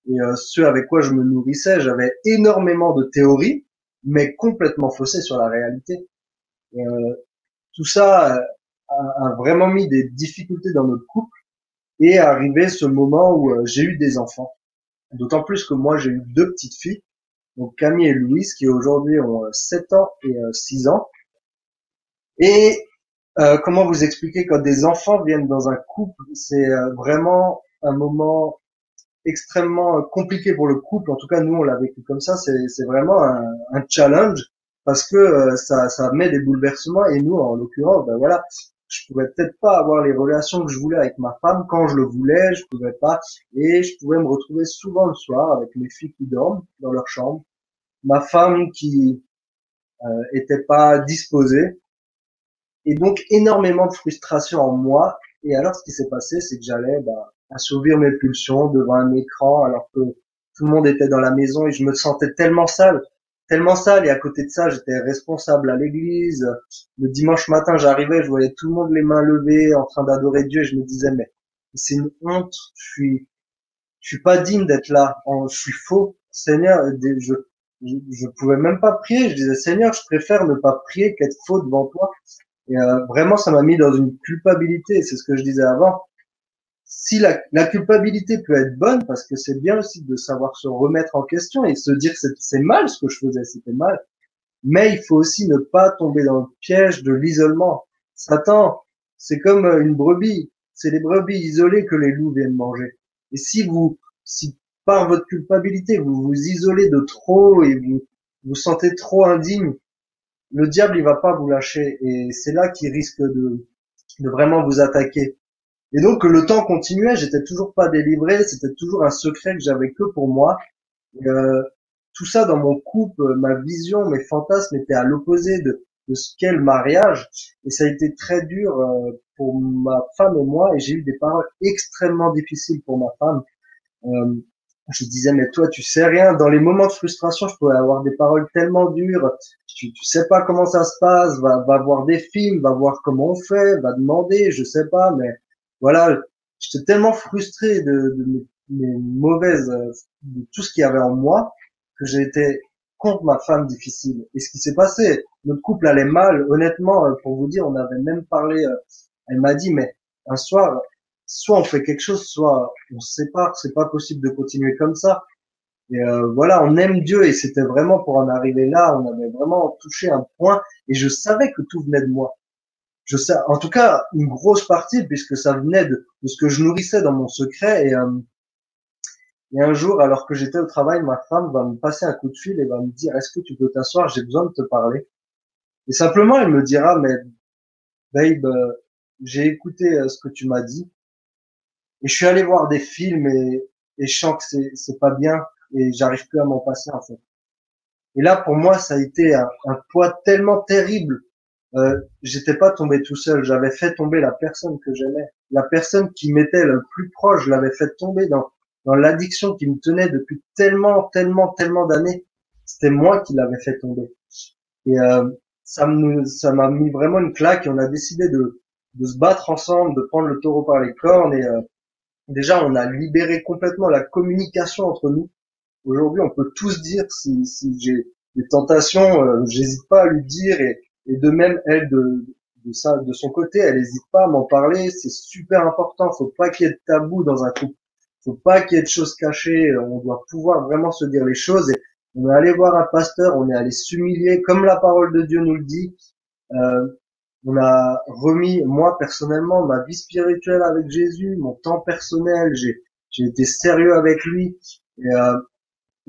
et ce avec quoi je me nourrissais. J'avais énormément de théories, mais complètement faussées sur la réalité. Et, tout ça a vraiment mis des difficultés dans notre couple et est arrivé ce moment où j'ai eu des enfants. D'autant plus que moi, j'ai eu 2 petites filles, donc Camille et Louise, qui aujourd'hui ont 7 ans et 6 ans. Et comment vous expliquer quand des enfants viennent dans un couple, c'est vraiment un moment extrêmement compliqué pour le couple. En tout cas, nous, on l'a vécu comme ça. C'est vraiment un challenge parce que ça met des bouleversements. Et nous, en l'occurrence, ben voilà, je pouvais peut-être pas avoir les relations que je voulais avec ma femme quand je le voulais. Je pouvais pas, et je pouvais me retrouver souvent le soir avec mes filles qui dorment dans leur chambre, ma femme qui était pas disposée. Et donc énormément de frustration en moi. Et alors ce qui s'est passé, c'est que j'allais assouvir mes pulsions devant un écran alors que tout le monde était dans la maison et je me sentais tellement sale. Tellement sale, et à côté de ça, j'étais responsable à l'église. Le dimanche matin, j'arrivais, je voyais tout le monde les mains levées, en train d'adorer Dieu, et je me disais, mais c'est une honte, je suis pas digne d'être là, je suis faux. Seigneur, je pouvais même pas prier, je disais, Seigneur, je préfère ne pas prier qu'être faux devant toi. Et vraiment, ça m'a mis dans une culpabilité. C'est ce que je disais avant. Si la culpabilité peut être bonne, parce que c'est bien aussi de savoir se remettre en question et se dire que c'est mal ce que je faisais, c'était mal. Mais il faut aussi ne pas tomber dans le piège de l'isolement. Satan, c'est comme une brebis. C'est les brebis isolées que les loups viennent manger. Et si par votre culpabilité, vous vous isolez de trop et vous vous sentez trop indigne, le diable il va pas vous lâcher et c'est là qu'il risque de vraiment vous attaquer. Et donc le temps continuait, j'étais toujours pas délivré, c'était toujours un secret que j'avais que pour moi. Et, tout ça dans mon couple, ma vision, mes fantasmes étaient à l'opposé de ce qu'est le mariage. Et ça a été très dur pour ma femme et moi. Et j'ai eu des paroles extrêmement difficiles pour ma femme. Euh, je disais, mais toi, tu sais rien. Dans les moments de frustration, je pouvais avoir des paroles tellement dures. Tu sais pas comment ça se passe. Va voir des films, va voir comment on fait, va demander, je sais pas. Mais voilà, j'étais tellement frustré de mes mauvaises, de tout ce qu'il y avait en moi, que j'ai été contre ma femme difficile. Et ce qui s'est passé, notre couple allait mal. Honnêtement, pour vous dire, on avait même parlé. Elle m'a dit, mais un soir, soit on fait quelque chose, soit on se sépare. C'est pas possible de continuer comme ça. Et voilà, on aime Dieu et c'était vraiment pour en arriver là, on avait vraiment touché un point et je savais que tout venait de moi. Je sais, en tout cas, une grosse partie puisque ça venait de ce que je nourrissais dans mon secret et un jour, alors que j'étais au travail, ma femme va me passer un coup de fil et va me dire, est-ce que tu peux t'asseoir, j'ai besoin de te parler. Et simplement, elle me dira, mais babe, j'ai écouté ce que tu m'as dit et je suis allé voir des films et je sens que c'est pas bien et j'arrive plus à m'en passer en fait. Et là, pour moi, ça a été un poids tellement terrible. J'étais pas tombé tout seul, j'avais fait tomber la personne que j'aimais, la personne qui m'était le plus proche, je l'avais fait tomber dans l'addiction qui me tenait depuis tellement d'années. C'était moi qui l'avais fait tomber. Et ça m'a mis vraiment une claque et on a décidé de se battre ensemble, de prendre le taureau par les cornes et déjà on a libéré complètement la communication entre nous. Aujourd'hui, on peut tous dire si j'ai des tentations, j'hésite pas à lui dire et de même elle de son côté, elle n'hésite pas à m'en parler. C'est super important. Faut pas qu'il y ait de tabou dans un couple. Faut pas qu'il y ait de choses cachées. On doit pouvoir vraiment se dire les choses. Et on est allé voir un pasteur, on est allé s'humilier comme la parole de Dieu nous le dit. Euh, on a remis moi personnellement ma vie spirituelle avec Jésus, mon temps personnel. J'ai été sérieux avec lui. Et,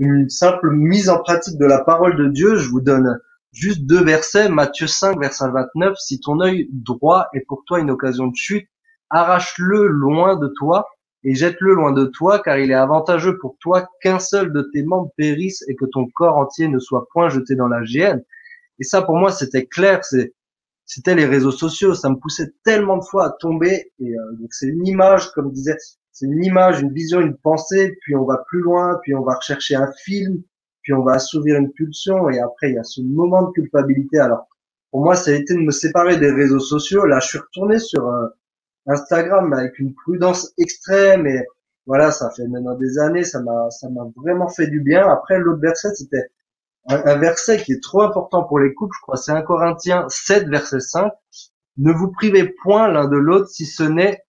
une simple mise en pratique de la parole de Dieu. Je vous donne juste deux versets. Matthieu 5, verset 29. Si ton œil droit est pour toi une occasion de chute, arrache-le loin de toi et jette-le loin de toi, car il est avantageux pour toi qu'un seul de tes membres périsse et que ton corps entier ne soit point jeté dans la géhenne. Et ça, pour moi, c'était clair. C'était les réseaux sociaux. Ça me poussait tellement de fois à tomber. Et donc c'est une image, comme disait, c'est une image, une vision, une pensée. Puis on va plus loin, puis on va rechercher un film, puis on va assouvir une pulsion. Et après, il y a ce moment de culpabilité. Alors, pour moi, ça a été de me séparer des réseaux sociaux. Là, je suis retourné sur Instagram avec une prudence extrême. Et voilà, ça fait maintenant des années. Ça m'a vraiment fait du bien. Après, l'autre verset, c'était un verset qui est trop important pour les couples, je crois, c'est 1 Corinthiens 7, verset 5. Ne vous privez point l'un de l'autre si ce n'est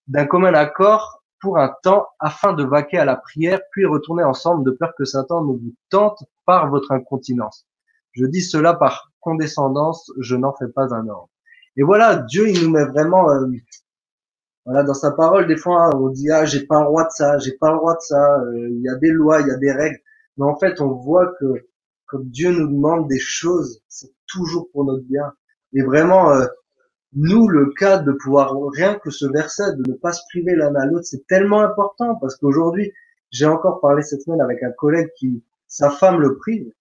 d'un commun accord pour un temps afin de vaquer à la prière, puis retourner ensemble de peur que Satan ne vous tente par votre incontinence. Je dis cela par condescendance, je n'en fais pas un ordre. Et voilà, Dieu, il nous met vraiment, voilà, dans sa parole, des fois, on dit, ah, j'ai pas le droit de ça, j'ai pas le droit de ça, il y a des lois, il y a des règles. Mais en fait, on voit que quand Dieu nous demande des choses, c'est toujours pour notre bien. Et vraiment, nous, le cas de pouvoir, rien que ce verset, de ne pas se priver l'un à l'autre, c'est tellement important parce qu'aujourd'hui, j'ai encore parlé cette semaine avec un collègue qui, sa femme le prive,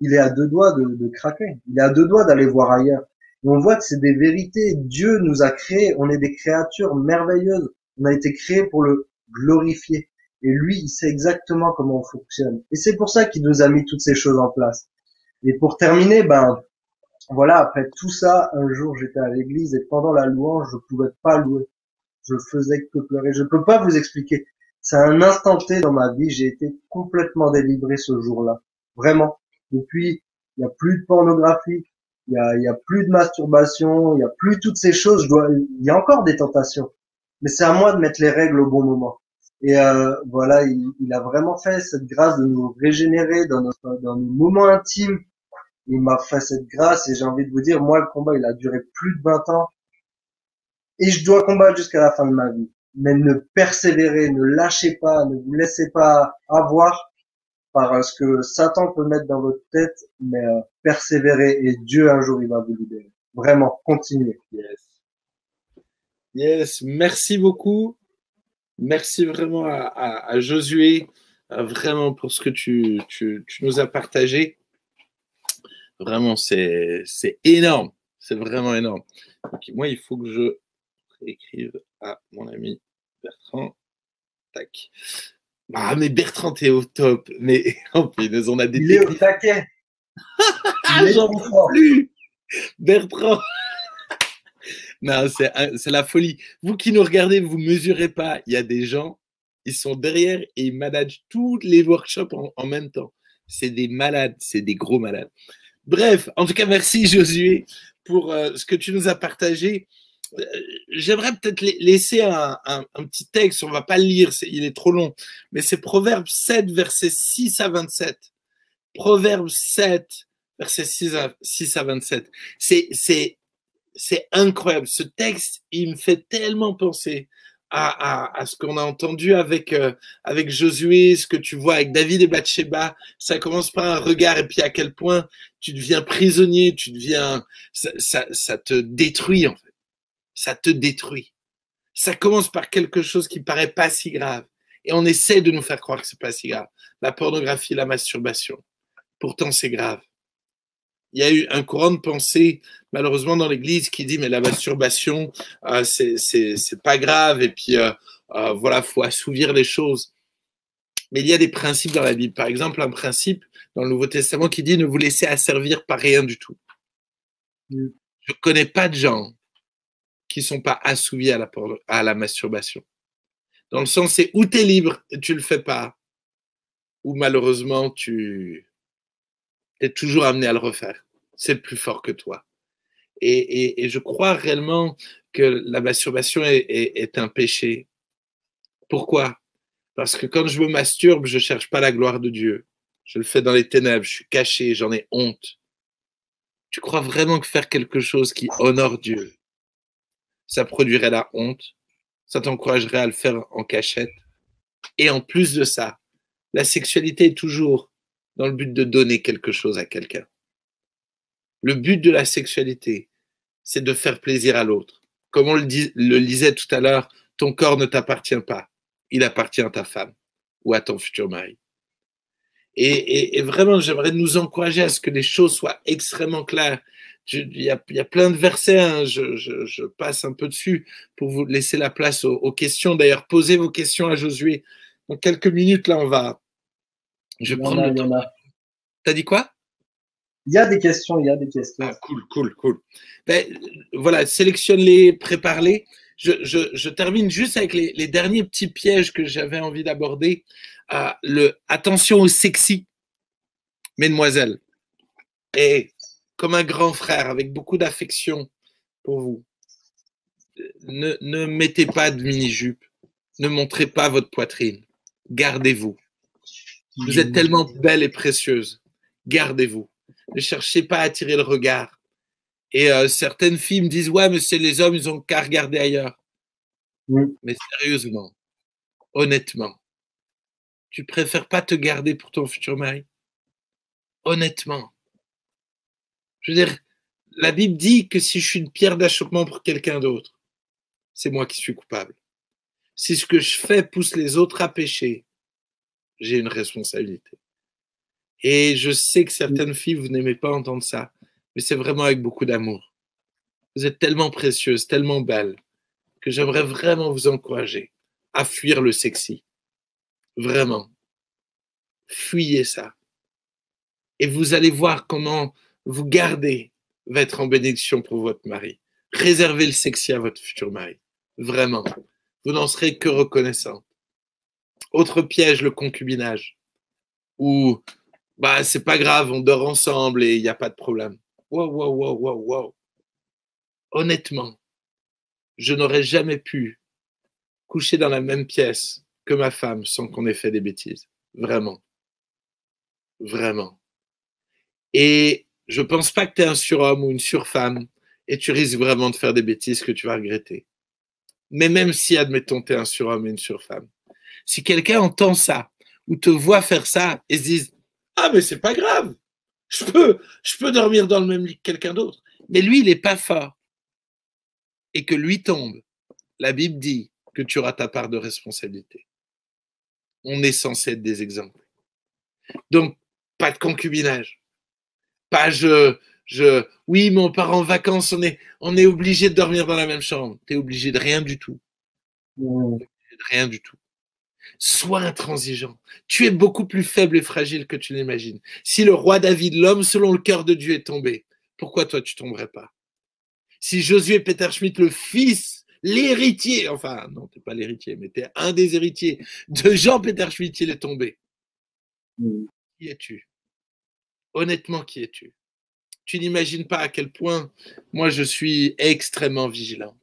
il est à deux doigts de craquer, il est à deux doigts d'aller voir ailleurs. Et on voit que c'est des vérités. Dieu nous a créés, on est des créatures merveilleuses, on a été créés pour le glorifier. Et lui, il sait exactement comment on fonctionne. Et c'est pour ça qu'il nous a mis toutes ces choses en place. Et pour terminer, ben, voilà, après tout ça, un jour, j'étais à l'église et pendant la louange, je pouvais pas louer. Je faisais que pleurer. Je peux pas vous expliquer. C'est un instant T dans ma vie. J'ai été complètement délivré ce jour-là. Vraiment. Depuis, il y a plus de pornographie. Il y a plus de masturbation. Il y a plus toutes ces choses. Il y a encore des tentations. Mais c'est à moi de mettre les règles au bon moment. Et voilà, il a vraiment fait cette grâce de nous régénérer dans nos moments intimes. Il m'a fait cette grâce et j'ai envie de vous dire, moi, le combat, il a duré plus de 20 ans et je dois combattre jusqu'à la fin de ma vie. mais ne persévérez, ne lâchez pas, ne vous laissez pas avoir par ce que Satan peut mettre dans votre tête, mais persévérez et Dieu un jour il va vous libérer. Vraiment, continuez.
Yes. Yes, merci beaucoup. Merci vraiment à Josué, vraiment pour ce que tu nous as partagé. Vraiment, c'est énorme. C'est vraiment énorme. Donc, moi, il faut que je écrive à mon ami Bertrand. Tac. Ah, mais Bertrand, t'es au top. Mais en plus, on a des
Il est au taquet.
J'en peux plus. Bertrand. Non, c'est la folie. Vous qui nous regardez, vous ne mesurez pas. Il y a des gens, ils sont derrière et ils managent tous les workshops en même temps. C'est des malades, c'est des gros malades. Bref, en tout cas, merci Josué pour ce que tu nous as partagé. J'aimerais peut-être laisser un petit texte, on ne va pas le lire, il est trop long, mais c'est Proverbe 7, versets 6 à 27. Proverbe 7, versets 6 à 27. C'est incroyable. Ce texte, il me fait tellement penser à ce qu'on a entendu avec Josué, ce que tu vois avec David et Bathsheba. Ça commence par un regard et puis à quel point tu deviens prisonnier, ça te détruit en fait. Ça te détruit. Ça commence par quelque chose qui paraît pas si grave. Et on essaie de nous faire croire que c'est pas si grave. La pornographie, la masturbation. Pourtant, c'est grave. Il y a eu un courant de pensée, malheureusement, dans l'Église qui dit mais la masturbation, c'est pas grave et puis voilà, faut assouvir les choses. Mais il y a des principes dans la Bible. Par exemple, un principe dans le Nouveau Testament qui dit ne vous laissez asservir par rien du tout. Je connais pas de gens qui sont pas assouvis à la masturbation. Dans le sens, c'est où tu es libre et tu le fais pas, ou malheureusement tu es toujours amené à le refaire. C'est plus fort que toi. Et je crois réellement que la masturbation est un péché. Pourquoi? Parce que quand je me masturbe, je ne cherche pas la gloire de Dieu. Je le fais dans les ténèbres, je suis caché, j'en ai honte. Tu crois vraiment que faire quelque chose qui honore Dieu, ça produirait la honte, ça t'encouragerait à le faire en cachette? Et en plus de ça, la sexualité est toujours dans le but de donner quelque chose à quelqu'un. Le but de la sexualité, c'est de faire plaisir à l'autre. Comme on le lisait tout à l'heure, ton corps ne t'appartient pas. Il appartient à ta femme ou à ton futur mari. Et vraiment, j'aimerais nous encourager à ce que les choses soient extrêmement claires. Il y a plein de versets, hein, je passe un peu dessus pour vous laisser la place aux questions. D'ailleurs, posez vos questions à Josué. Dans quelques minutes, là, je vais prendre le temps. T'as dit quoi?
Il y a des questions, il y a des questions.
Ah, cool. Ben, voilà, sélectionne-les, prépare-les. Je termine juste avec les derniers petits pièges que j'avais envie d'aborder. Attention au sexy, mesdemoiselles. Et comme un grand frère, avec beaucoup d'affection pour vous, ne mettez pas de mini-jupe. Ne montrez pas votre poitrine. Gardez-vous. Vous êtes tellement belle et précieuse. Gardez-vous. Ne cherchez pas à attirer le regard. Et certaines filles me disent ouais, mais c'est les hommes, ils ont qu'à regarder ailleurs. Mais sérieusement, honnêtement, tu préfères pas te garder pour ton futur mari? Honnêtement. Je veux dire, la Bible dit que si je suis une pierre d'achoppement pour quelqu'un d'autre, c'est moi qui suis coupable. Si ce que je fais pousse les autres à pécher, j'ai une responsabilité. Et je sais que certaines filles, vous n'aimez pas entendre ça, mais c'est vraiment avec beaucoup d'amour. Vous êtes tellement précieuses, tellement belles, que j'aimerais vraiment vous encourager à fuir le sexy. Vraiment. Fuyez ça. Et vous allez voir comment vous garder va être en bénédiction pour votre mari. Réservez le sexy à votre futur mari. Vraiment. Vous n'en serez que reconnaissant. Autre piège, le concubinage. Où, bah, c'est pas grave, on dort ensemble et il n'y a pas de problème. Wow. Honnêtement, je n'aurais jamais pu coucher dans la même pièce que ma femme sans qu'on ait fait des bêtises. Vraiment. Et je pense pas que tu es un surhomme ou une surfemme et tu risques vraiment de faire des bêtises que tu vas regretter. Mais même si, admettons, tu es un surhomme et une surfemme, si quelqu'un entend ça ou te voit faire ça et se dise « Ah, mais c'est pas grave, je peux dormir dans le même lit que quelqu'un d'autre. » Mais lui, il n'est pas fort et que lui tombe, la Bible dit que tu auras ta part de responsabilité. On est censé être des exemples. Donc, pas de concubinage. Pas oui, mais on part en vacances, on est obligé de dormir dans la même chambre. Tu es obligé de rien du tout. De rien du tout. Sois intransigeant. Tu es beaucoup plus faible et fragile que tu l'imagines. Si le roi David, l'homme selon le cœur de Dieu, est tombé, pourquoi toi tu tomberais pas? Si Josué Peter Schmidt, le fils, l'héritier, enfin non, t'es pas l'héritier, mais t'es un des héritiers de Jean Peter Schmidt, il est tombé. Qui es-tu? Honnêtement, qui es-tu? Tu n'imagines pas à quel point moi je suis extrêmement vigilant.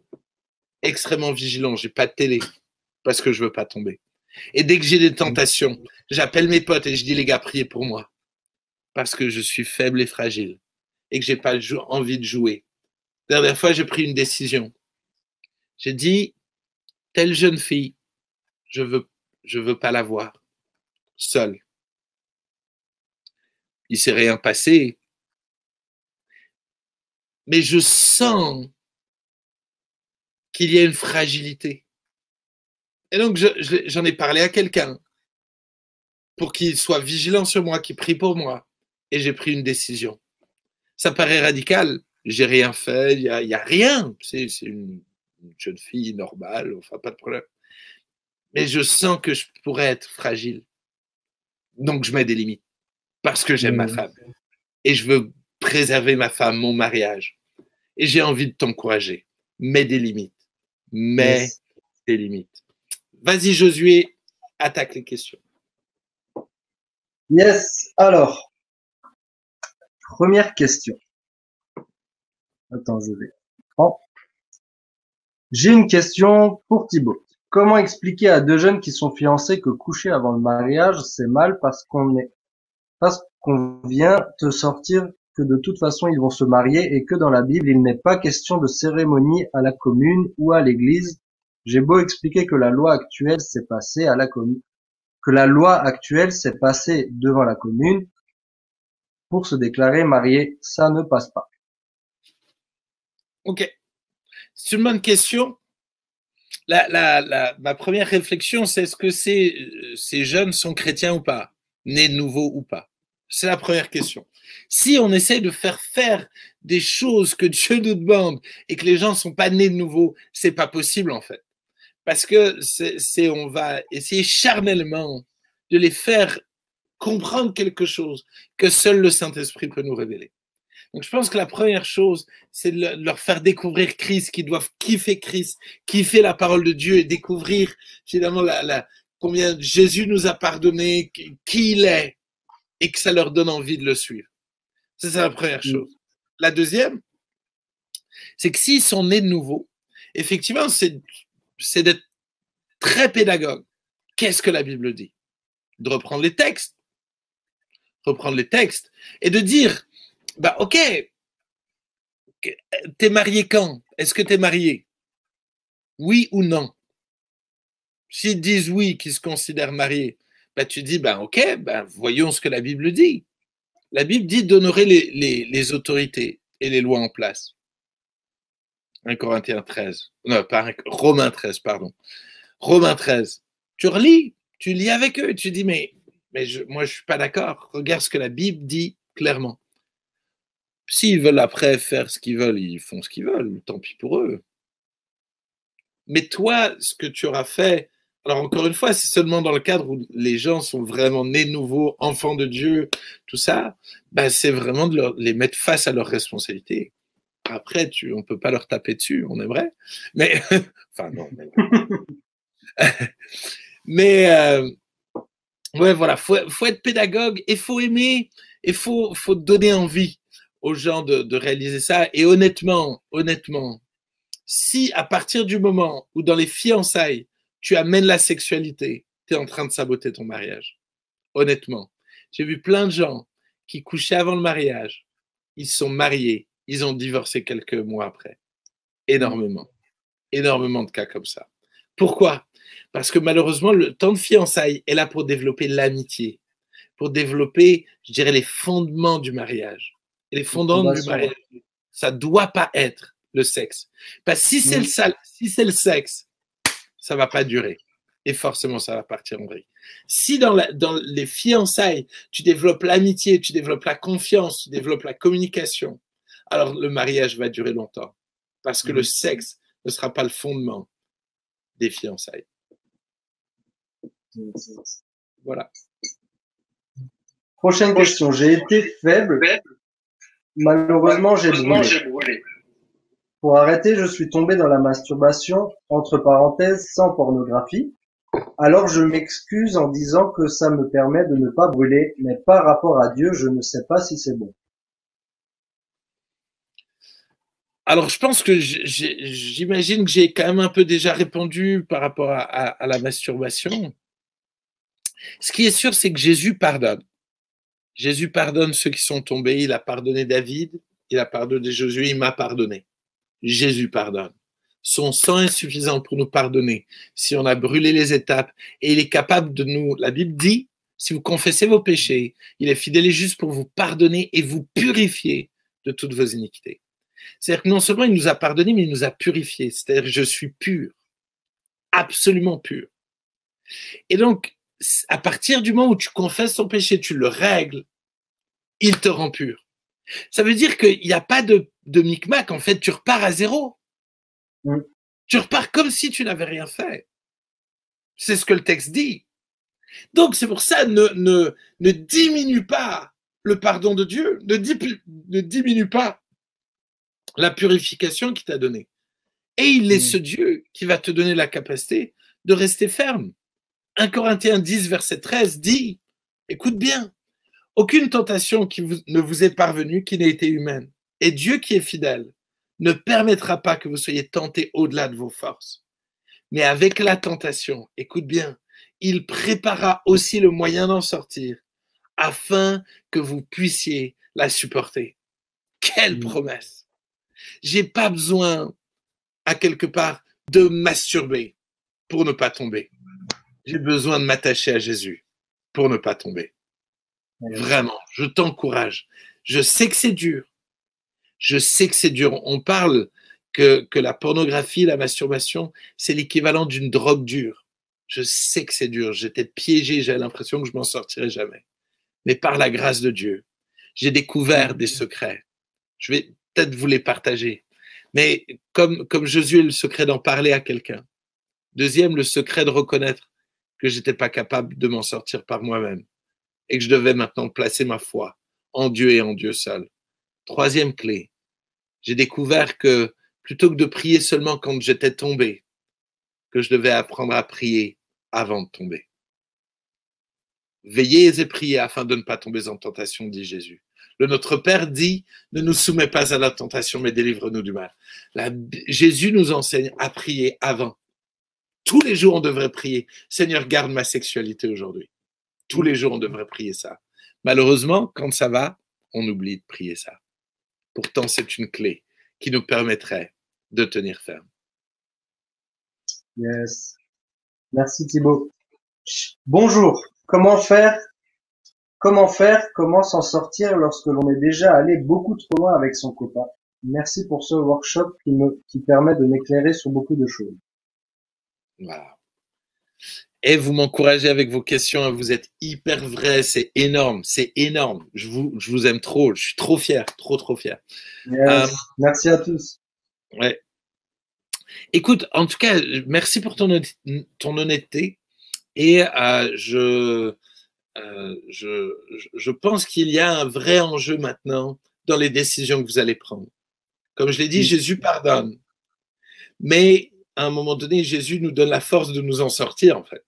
Extrêmement vigilant. J'ai pas de télé parce que je veux pas tomber. Et dès que j'ai des tentations, j'appelle mes potes et je dis les gars, priez pour moi. Parce que je suis faible et fragile et que j'ai pas envie de jouer. La dernière fois, j'ai pris une décision. J'ai dit, telle jeune fille, je veux pas la voir seule. Il s'est rien passé. Mais je sens qu'il y a une fragilité. Et donc, j'en ai parlé à quelqu'un pour qu'il soit vigilant sur moi, qu'il prie pour moi. Et j'ai pris une décision. Ça paraît radical. J'ai rien fait, il y a rien. C'est une jeune fille normale, enfin, pas de problème. Mais je sens que je pourrais être fragile. Donc, je mets des limites. Parce que j'aime ma femme. Et je veux préserver ma femme, mon mariage. Et j'ai envie de t'encourager. Mets des limites. Mets des limites. Vas-y, Josué, attaque les questions.
Yes. Alors, première question. Attends, je vais. Oh. J'ai une question pour Thibaut. Comment expliquer à deux jeunes qui sont fiancés que coucher avant le mariage, c'est mal parce qu'on vient te sortir que de toute façon ils vont se marier et que dans la Bible il n'est pas question de cérémonie à la commune ou à l'église. J'ai beau expliquer que la loi actuelle s'est passée à la commune, que la loi actuelle s'est passée devant la commune pour se déclarer marié, ça ne passe pas.
Ok, c'est une bonne question. Ma première réflexion, c'est est-ce que ces jeunes sont chrétiens ou pas, nés de nouveau ou pas? C'est la première question. Si on essaie de faire des choses que Dieu nous demande et que les gens ne sont pas nés de nouveau, c'est pas possible en fait. Parce que on va essayer charnellement de les faire comprendre quelque chose que seul le Saint-Esprit peut nous révéler. Donc je pense que la première chose, c'est de leur faire découvrir Christ, qu'ils doivent kiffer Christ, kiffer la parole de Dieu et découvrir finalement combien Jésus nous a pardonné, qui il est, et que ça leur donne envie de le suivre. Ça, c'est la première chose. La deuxième, c'est que s'ils sont nés de nouveau, effectivement, c'est d'être très pédagogue. Qu'est-ce que la Bible dit? De reprendre les textes et de dire, bah ok, t'es marié quand? Est-ce que t'es marié? Oui ou non? S'ils disent oui, qu'ils se considèrent mariés, bah tu dis, bah ok, bah voyons ce que la Bible dit. La Bible dit d'honorer les autorités et les lois en place. 1 Corinthiens 13. Non, pas Romains 13, pardon. Romains 13. Tu relis, tu lis avec eux, tu dis, moi je ne suis pas d'accord. Regarde ce que la Bible dit clairement. S'ils veulent après faire ce qu'ils veulent, ils font ce qu'ils veulent, tant pis pour eux. Mais toi, ce que tu auras fait, alors encore une fois, c'est seulement dans le cadre où les gens sont vraiment nés nouveaux, enfants de Dieu, tout ça, ben c'est vraiment de les mettre face à leurs responsabilités. Après, on ne peut pas leur taper dessus, on aimerait, mais enfin non. Mais ouais, voilà, faut être pédagogue et faut aimer et faut donner envie aux gens de réaliser ça. Et honnêtement, si à partir du moment où dans les fiançailles, tu amènes la sexualité, tu es en train de saboter ton mariage. Honnêtement. J'ai vu plein de gens qui couchaient avant le mariage, ils se sont mariés, ils ont divorcé quelques mois après. Énormément. énormément de cas comme ça. Pourquoi? Parce que malheureusement, le temps de fiançailles est là pour développer l'amitié, pour développer, je dirais, les fondements du mariage. Et les fondements du mariage, ça ne doit pas être le sexe. Parce que si c'est le sexe, ça ne va pas durer. Et forcément, ça va partir en vrille. Si dans les fiançailles, tu développes l'amitié, tu développes la confiance, tu développes la communication, alors le mariage va durer longtemps. Parce que le sexe ne sera pas le fondement des fiançailles. Voilà.
Prochaine question. J'ai été faible. Malheureusement, j'ai brûlé. Pour arrêter, je suis tombé dans la masturbation, entre parenthèses, sans pornographie. Alors je m'excuse en disant que ça me permet de ne pas brûler, mais par rapport à Dieu, je ne sais pas si c'est bon.
Alors, je pense que j'imagine que j'ai quand même un peu déjà répondu par rapport à la masturbation. Ce qui est sûr, c'est que Jésus pardonne. Jésus pardonne ceux qui sont tombés. Il a pardonné David, il a pardonné Josué, il m'a pardonné. Jésus pardonne. Son sang est suffisant pour nous pardonner si on a brûlé les étapes. Et il est capable de nous, la Bible dit, si vous confessez vos péchés, il est fidèle et juste pour vous pardonner et vous purifier de toutes vos iniquités. C'est-à-dire que non seulement il nous a pardonné, mais il nous a purifiés. C'est-à-dire que je suis pur, absolument pur. Et donc, à partir du moment où tu confesses ton péché, tu le règles, il te rend pur. Ça veut dire qu'il n'y a pas de micmac. En fait, tu repars à zéro. Tu repars comme si tu n'avais rien fait. C'est ce que le texte dit. Donc, c'est pour ça, ne diminue pas le pardon de Dieu. Ne diminue pas la purification qu'il t'a donnée. Et il est ce Dieu qui va te donner la capacité de rester ferme. 1 Corinthiens 10, verset 13 dit, écoute bien, aucune tentation ne vous est parvenue qui n'ait été humaine. Et Dieu qui est fidèle ne permettra pas que vous soyez tentés au-delà de vos forces. Mais avec la tentation, écoute bien, il préparera aussi le moyen d'en sortir afin que vous puissiez la supporter. Quelle promesse! J'ai pas besoin, à quelque part, de masturber pour ne pas tomber. J'ai besoin de m'attacher à Jésus pour ne pas tomber. Vraiment, je t'encourage. Je sais que c'est dur. Je sais que c'est dur. On parle que la pornographie, la masturbation, c'est l'équivalent d'une drogue dure. Je sais que c'est dur. J'étais piégé, j'avais l'impression que je m'en sortirais jamais. Mais par la grâce de Dieu, j'ai découvert des secrets. Je vais peut-être vous les partager. Mais comme Josué, le secret d'en parler à quelqu'un. Deuxième, le secret de reconnaître que j'étais pas capable de m'en sortir par moi-même et que je devais maintenant placer ma foi en Dieu et en Dieu seul. Troisième clé, j'ai découvert que plutôt que de prier seulement quand j'étais tombé, que je devais apprendre à prier avant de tomber. Veillez et priez afin de ne pas tomber en tentation, dit Jésus. Le Notre Père dit, ne nous soumets pas à la tentation, mais délivre-nous du mal. Jésus nous enseigne à prier avant. Tous les jours, on devrait prier. Seigneur, garde ma sexualité aujourd'hui. Tous les jours, on devrait prier ça. Malheureusement, quand ça va, on oublie de prier ça. Pourtant, c'est une clé qui nous permettrait de tenir ferme.
Yes. Merci Thibaut. Bonjour. Comment s'en sortir lorsque l'on est déjà allé beaucoup trop loin avec son copain? Merci pour ce workshop qui permet de m'éclairer sur beaucoup de choses.
Voilà. Et vous m'encouragez avec vos questions, vous êtes hyper vrais, c'est énorme, c'est énorme. Je vous aime trop, je suis trop fier, trop fier.
Yes. Merci à tous.
Ouais. Écoute, en tout cas, merci pour ton honnêteté et je pense qu'il y a un vrai enjeu maintenant dans les décisions que vous allez prendre. Comme je l'ai dit, Jésus pardonne, mais à un moment donné, Jésus nous donne la force de nous en sortir en fait.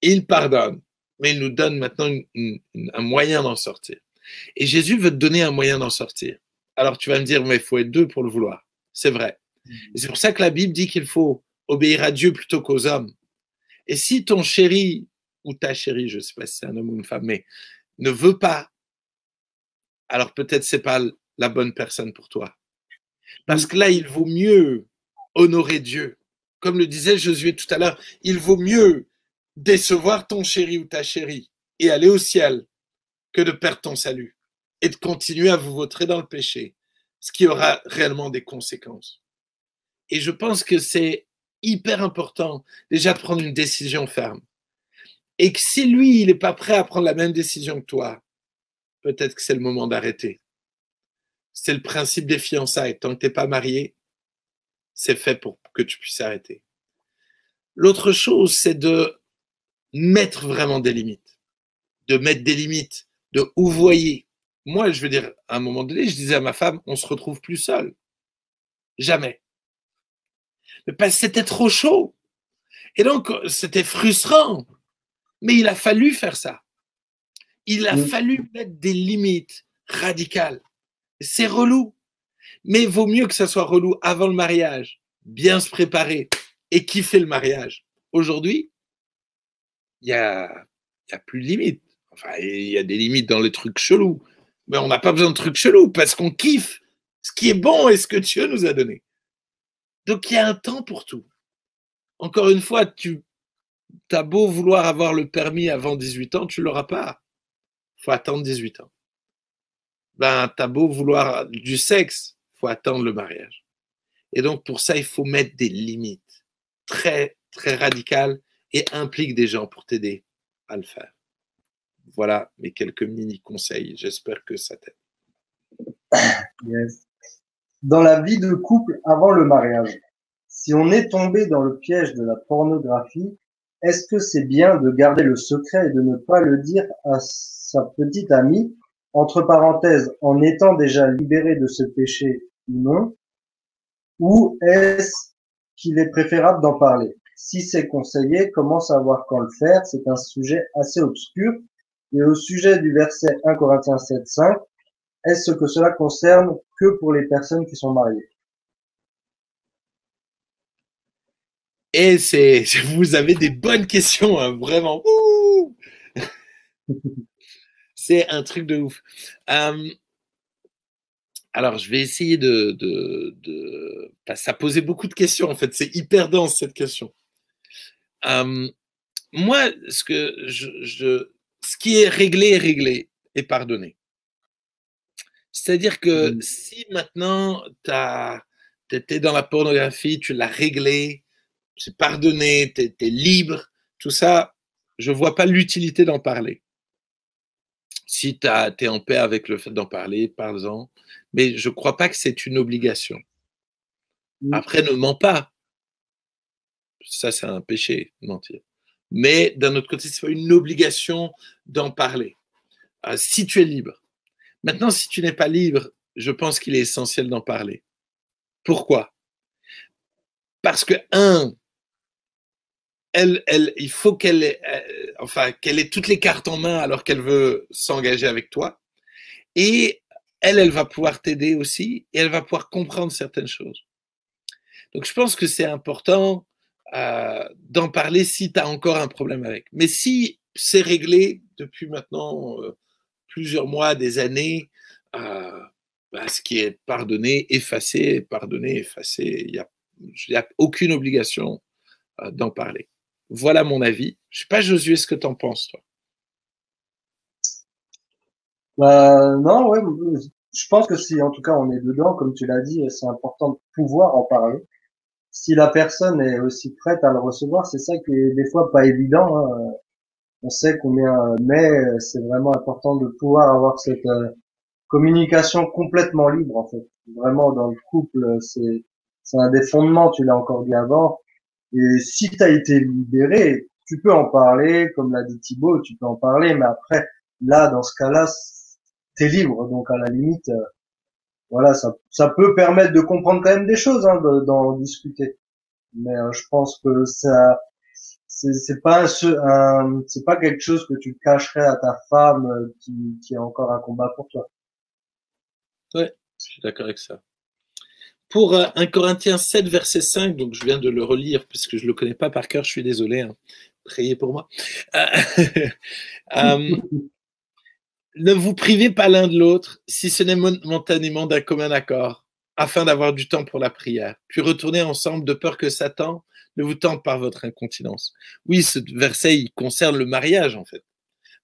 Il pardonne, mais il nous donne maintenant un moyen d'en sortir. Et Jésus veut te donner un moyen d'en sortir. Alors tu vas me dire, mais il faut être deux pour le vouloir. C'est vrai. Et c'est pour ça que la Bible dit qu'il faut obéir à Dieu plutôt qu'aux hommes. Et si ton chéri ou ta chérie, je ne sais pas si c'est un homme ou une femme, mais ne veut pas, alors peut-être c'est pas la bonne personne pour toi. Parce que là, il vaut mieux honorer Dieu. Comme le disait Josué tout à l'heure, il vaut mieux décevoir ton chéri ou ta chérie et aller au ciel que de perdre ton salut et de continuer à vous vautrer dans le péché, ce qui aura réellement des conséquences. Et je pense que c'est hyper important déjà de prendre une décision ferme. Et que si lui, il n'est pas prêt à prendre la même décision que toi, peut-être que c'est le moment d'arrêter. C'est le principe des fiançailles. Tant que tu n'es pas marié, c'est fait pour que tu puisses arrêter. L'autre chose, c'est de mettre vraiment des limites. De mettre des limites, de où voyer. Moi, je veux dire, à un moment donné, je disais à ma femme, on se retrouve plus seul. Jamais. Mais parce que c'était trop chaud. Et donc, c'était frustrant. Mais il a fallu faire ça. Il a fallu mettre des limites radicales. C'est relou. Mais il vaut mieux que ça soit relou avant le mariage, bien se préparer et kiffer le mariage. Aujourd'hui, il y a plus de limites. Enfin, il y a des limites dans les trucs chelous. Mais on n'a pas besoin de trucs chelous parce qu'on kiffe ce qui est bon et ce que Dieu nous a donné. Donc, il y a un temps pour tout. Encore une fois, tu as beau vouloir avoir le permis avant 18 ans, tu ne l'auras pas. Il faut attendre 18 ans. Ben, tu as beau vouloir du sexe, il faut attendre le mariage. Et donc, pour ça, il faut mettre des limites très, très radicales et implique des gens pour t'aider à le faire. Voilà mes quelques mini-conseils. J'espère que ça t'aide.
Yes. Dans la vie de couple avant le mariage, si on est tombé dans le piège de la pornographie, est-ce que c'est bien de garder le secret et de ne pas le dire à sa petite amie, entre parenthèses, en étant déjà libéré de ce péché ou non, ou est-ce qu'il est préférable d'en parler? Si c'est conseillé, comment savoir quand le faire? C'est un sujet assez obscur. Et au sujet du verset 1 Corinthiens 7:5, est-ce que cela concerne que pour les personnes qui sont mariées?
Et vous avez des bonnes questions, hein, vraiment. C'est un truc de ouf. Alors, je vais essayer ça posait beaucoup de questions, en fait. C'est hyper dense, cette question. Moi, ce qui est réglé et pardonné. C'est-à-dire que si maintenant, tu étais dans la pornographie, tu l'as réglé, c'est pardonné, tu es libre, tout ça, je ne vois pas l'utilité d'en parler. Si tu es en paix avec le fait d'en parler, parle-en. Mais je ne crois pas que c'est une obligation. Après, ne mens pas. Ça, c'est un péché, mentir. Mais d'un autre côté, ce n'est pas une obligation d'en parler. Si tu es libre. Maintenant, si tu n'es pas libre, je pense qu'il est essentiel d'en parler. Pourquoi? Parce que, il faut qu'elle ait toutes les cartes en main alors qu'elle veut s'engager avec toi. Et elle va pouvoir t'aider aussi et elle va pouvoir comprendre certaines choses. Donc, je pense que c'est important d'en parler si tu as encore un problème avec. Mais si c'est réglé depuis maintenant plusieurs mois, des années, ce qui est pardonné, effacé, il n'y a aucune obligation d'en parler. Voilà mon avis. Je ne sais pas, Josué, ce que tu en penses, toi.
Non, ouais, je pense que si en tout cas on est dedans, comme tu l'as dit, c'est important de pouvoir en parler. Si la personne est aussi prête à le recevoir, c'est ça qui est des fois pas évident, hein. On sait combien, mais c'est vraiment important de pouvoir avoir cette communication complètement libre en fait. Vraiment dans le couple, c'est un des fondements, tu l'as encore dit avant. Et si tu as été libéré, tu peux en parler, comme l'a dit Thibaut, tu peux en parler, mais après, là, dans ce cas-là, t'es libre. Donc, à la limite, voilà, ça peut permettre de comprendre quand même des choses, hein, d'en discuter. Mais je pense que ça, c'est pas c'est pas quelque chose que tu cacherais à ta femme qui est encore un combat pour toi.
Ouais, je suis d'accord avec ça. Pour 1 Corinthiens 7, verset 5, donc je viens de le relire puisque je ne le connais pas par cœur, je suis désolé, hein. Priez pour moi. Ne vous privez pas l'un de l'autre, si ce n'est momentanément d'un commun accord, afin d'avoir du temps pour la prière, puis retournez ensemble de peur que Satan ne vous tente par votre incontinence. Oui, ce verset, il concerne le mariage, en fait.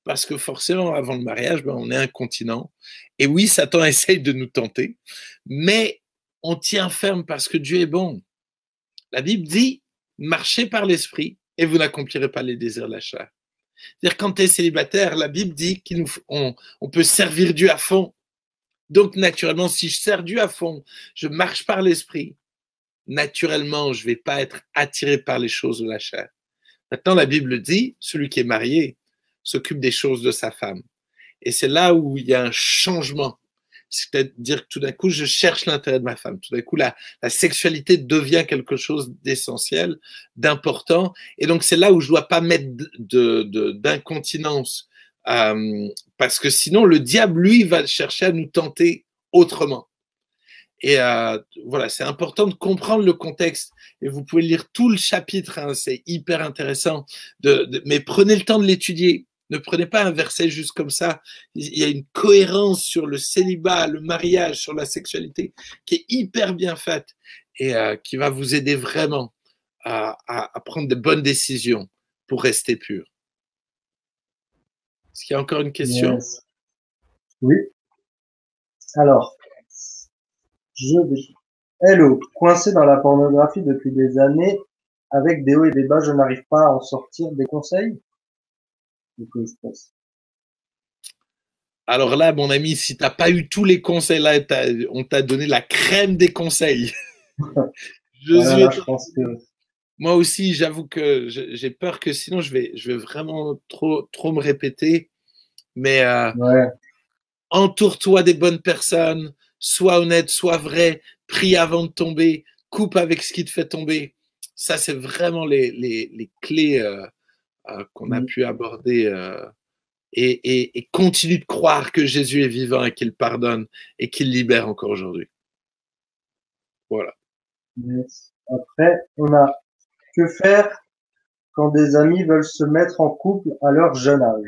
Parce que forcément, avant le mariage, ben, on est incontinent. Et oui, Satan essaye de nous tenter, mais on tient ferme parce que Dieu est bon. La Bible dit, marchez par l'esprit et vous n'accomplirez pas les désirs de la chair. C'est-à-dire, quand tu es célibataire, la Bible dit qu'on peut servir Dieu à fond. Donc, naturellement, si je sers Dieu à fond, je marche par l'esprit, naturellement, je ne vais pas être attiré par les choses de la chair. Maintenant, la Bible dit, celui qui est marié s'occupe des choses de sa femme. Et c'est là où il y a un changement. C'est-à-dire que tout d'un coup, je cherche l'intérêt de ma femme. Tout d'un coup, la sexualité devient quelque chose d'essentiel, d'important. Et donc, c'est là où je ne dois pas mettre d'incontinence. Parce que sinon, le diable, lui, va chercher à nous tenter autrement. Et voilà, c'est important de comprendre le contexte. Et vous pouvez lire tout le chapitre, hein, c'est hyper intéressant. Mais prenez le temps de l'étudier. Ne prenez pas un verset juste comme ça. Il y a une cohérence sur le célibat, le mariage, sur la sexualité qui est hyper bien faite et qui va vous aider vraiment à prendre de bonnes décisions pour rester pur. Est-ce qu'il y a encore une question?
Yes. Oui. Alors, Hello, coincé dans la pornographie depuis des années, avec des hauts et des bas, je n'arrive pas à en sortir. Des conseils?
Alors là, mon ami, si tu n'as pas eu tous les conseils là, on t'a donné la crème des conseils.
Voilà, je pense que...
Moi aussi, j'avoue que j'ai peur que sinon je vais vraiment trop me répéter. Mais
ouais.
Entoure-toi des bonnes personnes, sois honnête, sois vrai, prie avant de tomber, coupe avec ce qui te fait tomber. Ça, c'est vraiment les clés qu'on a pu aborder. Et continue de croire que Jésus est vivant et qu'il pardonne et qu'il libère encore aujourd'hui. Voilà.
Après, on a que faire quand des amis veulent se mettre en couple à leur jeune âge?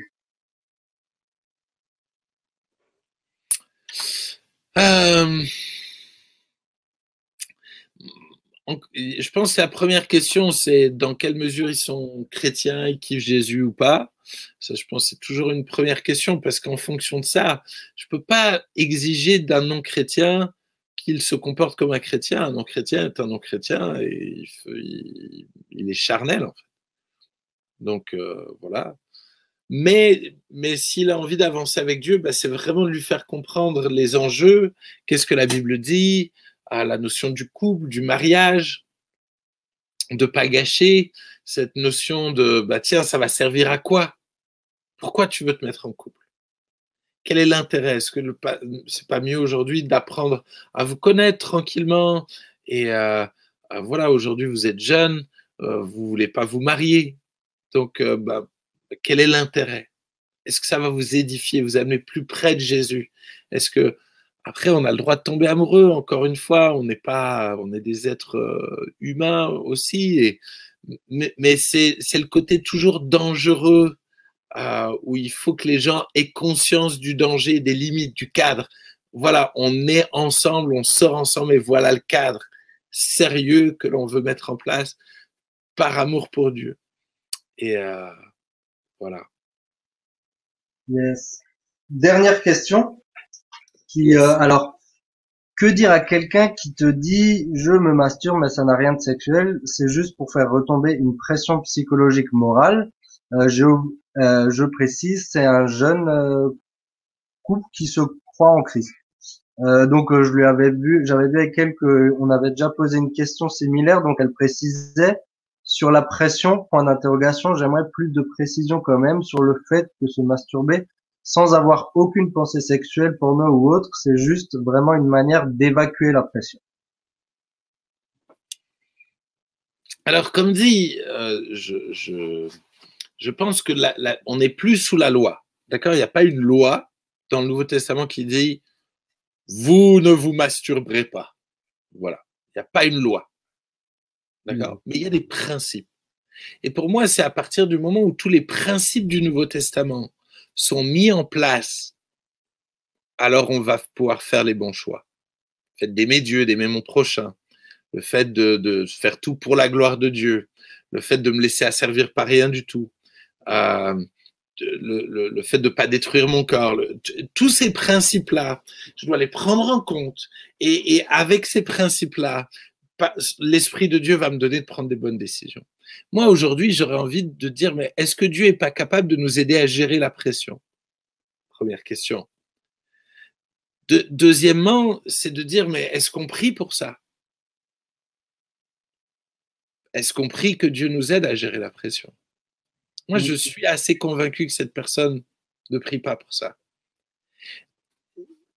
Je pense que la première question, c'est dans quelle mesure ils sont chrétiens, ils kiffent Jésus ou pas. Ça, je pense que c'est toujours une première question parce qu'en fonction de ça, je ne peux pas exiger d'un non-chrétien qu'il se comporte comme un chrétien. Un non-chrétien est un non-chrétien et il est charnel, en fait. Donc, voilà. Mais s'il a envie d'avancer avec Dieu, bah, c'est vraiment de lui faire comprendre les enjeux, qu'est-ce que la Bible dit, la notion du couple, du mariage, de ne pas gâcher, cette notion de bah, tiens, ça va servir à quoi? Pourquoi tu veux te mettre en couple? Quel est l'intérêt? Est-ce que c'est pas mieux aujourd'hui d'apprendre à vous connaître tranquillement? Et voilà, aujourd'hui vous êtes jeune, vous voulez pas vous marier, donc bah, quel est l'intérêt? Est-ce que ça va vous édifier, vous amener plus près de Jésus? Est-ce que après on a le droit de tomber amoureux? Encore une fois, on est des êtres humains aussi, mais c'est le côté toujours dangereux où il faut que les gens aient conscience du danger, des limites, du cadre. Voilà, on est ensemble, on sort ensemble, et voilà le cadre sérieux que l'on veut mettre en place par amour pour Dieu. Et voilà.
Yes. Dernière question. Alors, que dire à quelqu'un qui te dit je me masturbe mais ça n'a rien de sexuel, c'est juste pour faire retomber une pression psychologique morale. Je précise, c'est un jeune couple qui se croit en Christ. Donc j'avais vu avec elle qu'on avait déjà posé une question similaire, donc elle précisait sur la pression, point d'interrogation, j'aimerais plus de précision quand même sur le fait que se masturber sans avoir aucune pensée sexuelle, porno ou autre, c'est juste vraiment une manière d'évacuer la pression.
Alors, comme dit, je pense que on n'est plus sous la loi. D'accord? Il n'y a pas une loi dans le Nouveau Testament qui dit vous ne vous masturberez pas. Voilà. Il n'y a pas une loi. D'accord? Mais il y a des principes. Et pour moi, c'est à partir du moment où tous les principes du Nouveau Testament sont mis en place, alors on va pouvoir faire les bons choix. fait d'aimer Dieu, d'aimer mon prochain, le fait de faire tout pour la gloire de Dieu, le fait de me laisser asservir par rien du tout, le fait de ne pas détruire mon corps, tous ces principes-là, je dois les prendre en compte. Et avec ces principes-là, l'Esprit de Dieu va me donner de prendre des bonnes décisions. Moi, aujourd'hui, j'aurais envie de dire, mais est-ce que Dieu n'est pas capable de nous aider à gérer la pression? Première question. Deuxièmement, c'est de dire, mais est-ce qu'on prie pour ça? Est-ce qu'on prie que Dieu nous aide à gérer la pression? Moi, je suis assez convaincu que cette personne ne prie pas pour ça.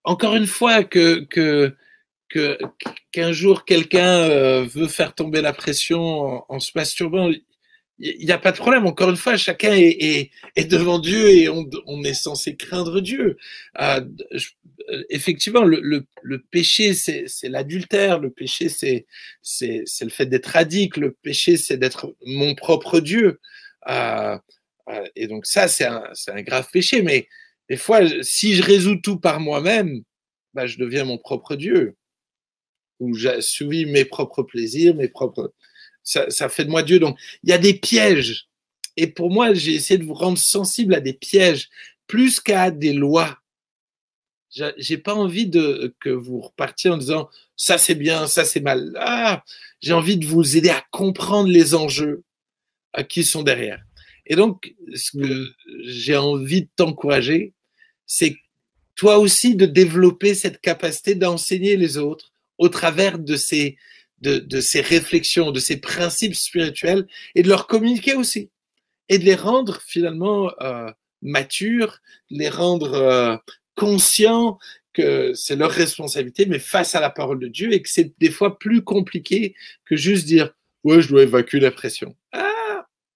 Encore une fois, qu'un jour quelqu'un veut faire tomber la pression en se masturbant, il n'y a pas de problème. Encore une fois, chacun est devant Dieu et on est censé craindre Dieu. Effectivement, le péché, c'est l'adultère. Le péché, c'est le fait d'être addict. Le péché, c'est d'être mon propre Dieu. Et donc ça, c'est un grave péché. Mais des fois, si je résous tout par moi-même, bah, je deviens mon propre Dieu. Ou j'assouvis mes propres plaisirs, ça fait de moi Dieu. Donc, il y a des pièges. Et pour moi, j'ai essayé de vous rendre sensible à des pièges plus qu'à des lois. J'ai pas envie que vous repartiez en disant ça c'est bien, ça c'est mal. J'ai envie de vous aider à comprendre les enjeux qui sont derrière. Et donc, ce que j'ai envie de t'encourager, c'est toi aussi de développer cette capacité d'enseigner les autres au travers de ces réflexions, de ces principes spirituels et de leur communiquer aussi. Et de les rendre finalement matures, de les rendre conscients que c'est leur responsabilité, mais face à la parole de Dieu et que c'est des fois plus compliqué que juste dire « ouais, je dois évacuer la pression ».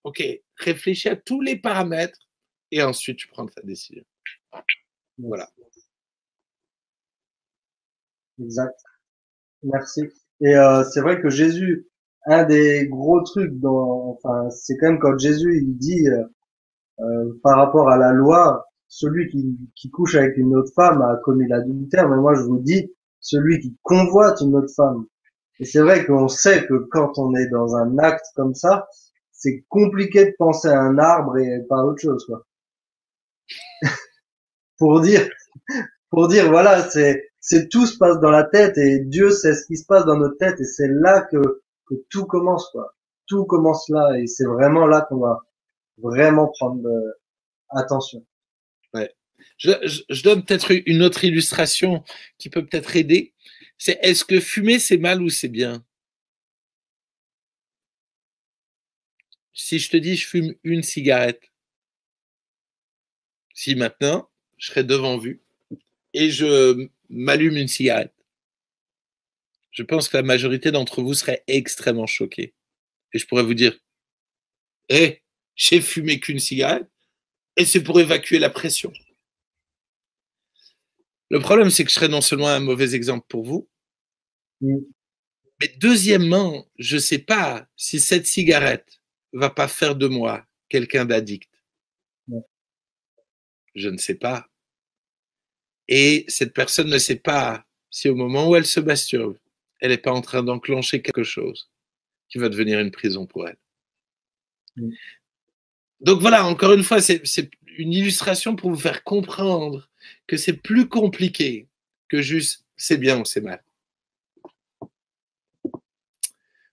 Ok, réfléchis à tous les paramètres et ensuite tu prends ta décision. Voilà.
Exact. Merci. Et c'est vrai que Jésus, un des gros trucs enfin, c'est quand même quand Jésus il dit par rapport à la loi, celui qui couche avec une autre femme a commis l'adultère, mais moi je vous dis, celui qui convoite une autre femme. Et c'est vrai qu'on sait que quand on est dans un acte comme ça, c'est compliqué de penser à un arbre et pas à autre chose, quoi. pour dire voilà, c'est tout se passe dans la tête et Dieu sait ce qui se passe dans notre tête et c'est là que tout commence, quoi. Tout commence là et c'est vraiment là qu'on va vraiment prendre attention.
Ouais. Je donne peut-être une autre illustration qui peut peut-être aider. C'est est-ce que fumer c'est mal ou c'est bien? Si je te dis je fume une cigarette, si maintenant je serais devant vous et je m'allume une cigarette, je pense que la majorité d'entre vous serait extrêmement choqués. Et je pourrais vous dire, j'ai fumé qu'une cigarette et c'est pour évacuer la pression. Le problème, c'est que je serais non seulement un mauvais exemple pour vous, mais deuxièmement, je ne sais pas si cette cigarette va pas faire de moi quelqu'un d'addict. Je ne sais pas. Et cette personne ne sait pas si au moment où elle se masturbe, elle n'est pas en train d'enclencher quelque chose qui va devenir une prison pour elle. Donc voilà, encore une fois, c'est une illustration pour vous faire comprendre que c'est plus compliqué que juste c'est bien ou c'est mal.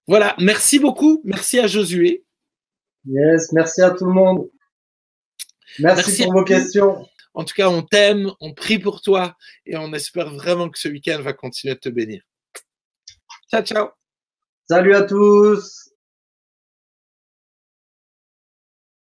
Voilà, merci beaucoup. Merci à Josué.
Yes, merci à tout le monde. Merci pour vos questions.
En tout cas, on t'aime, on prie pour toi et on espère vraiment que ce week-end va continuer de te bénir. Ciao, ciao.
Salut à tous.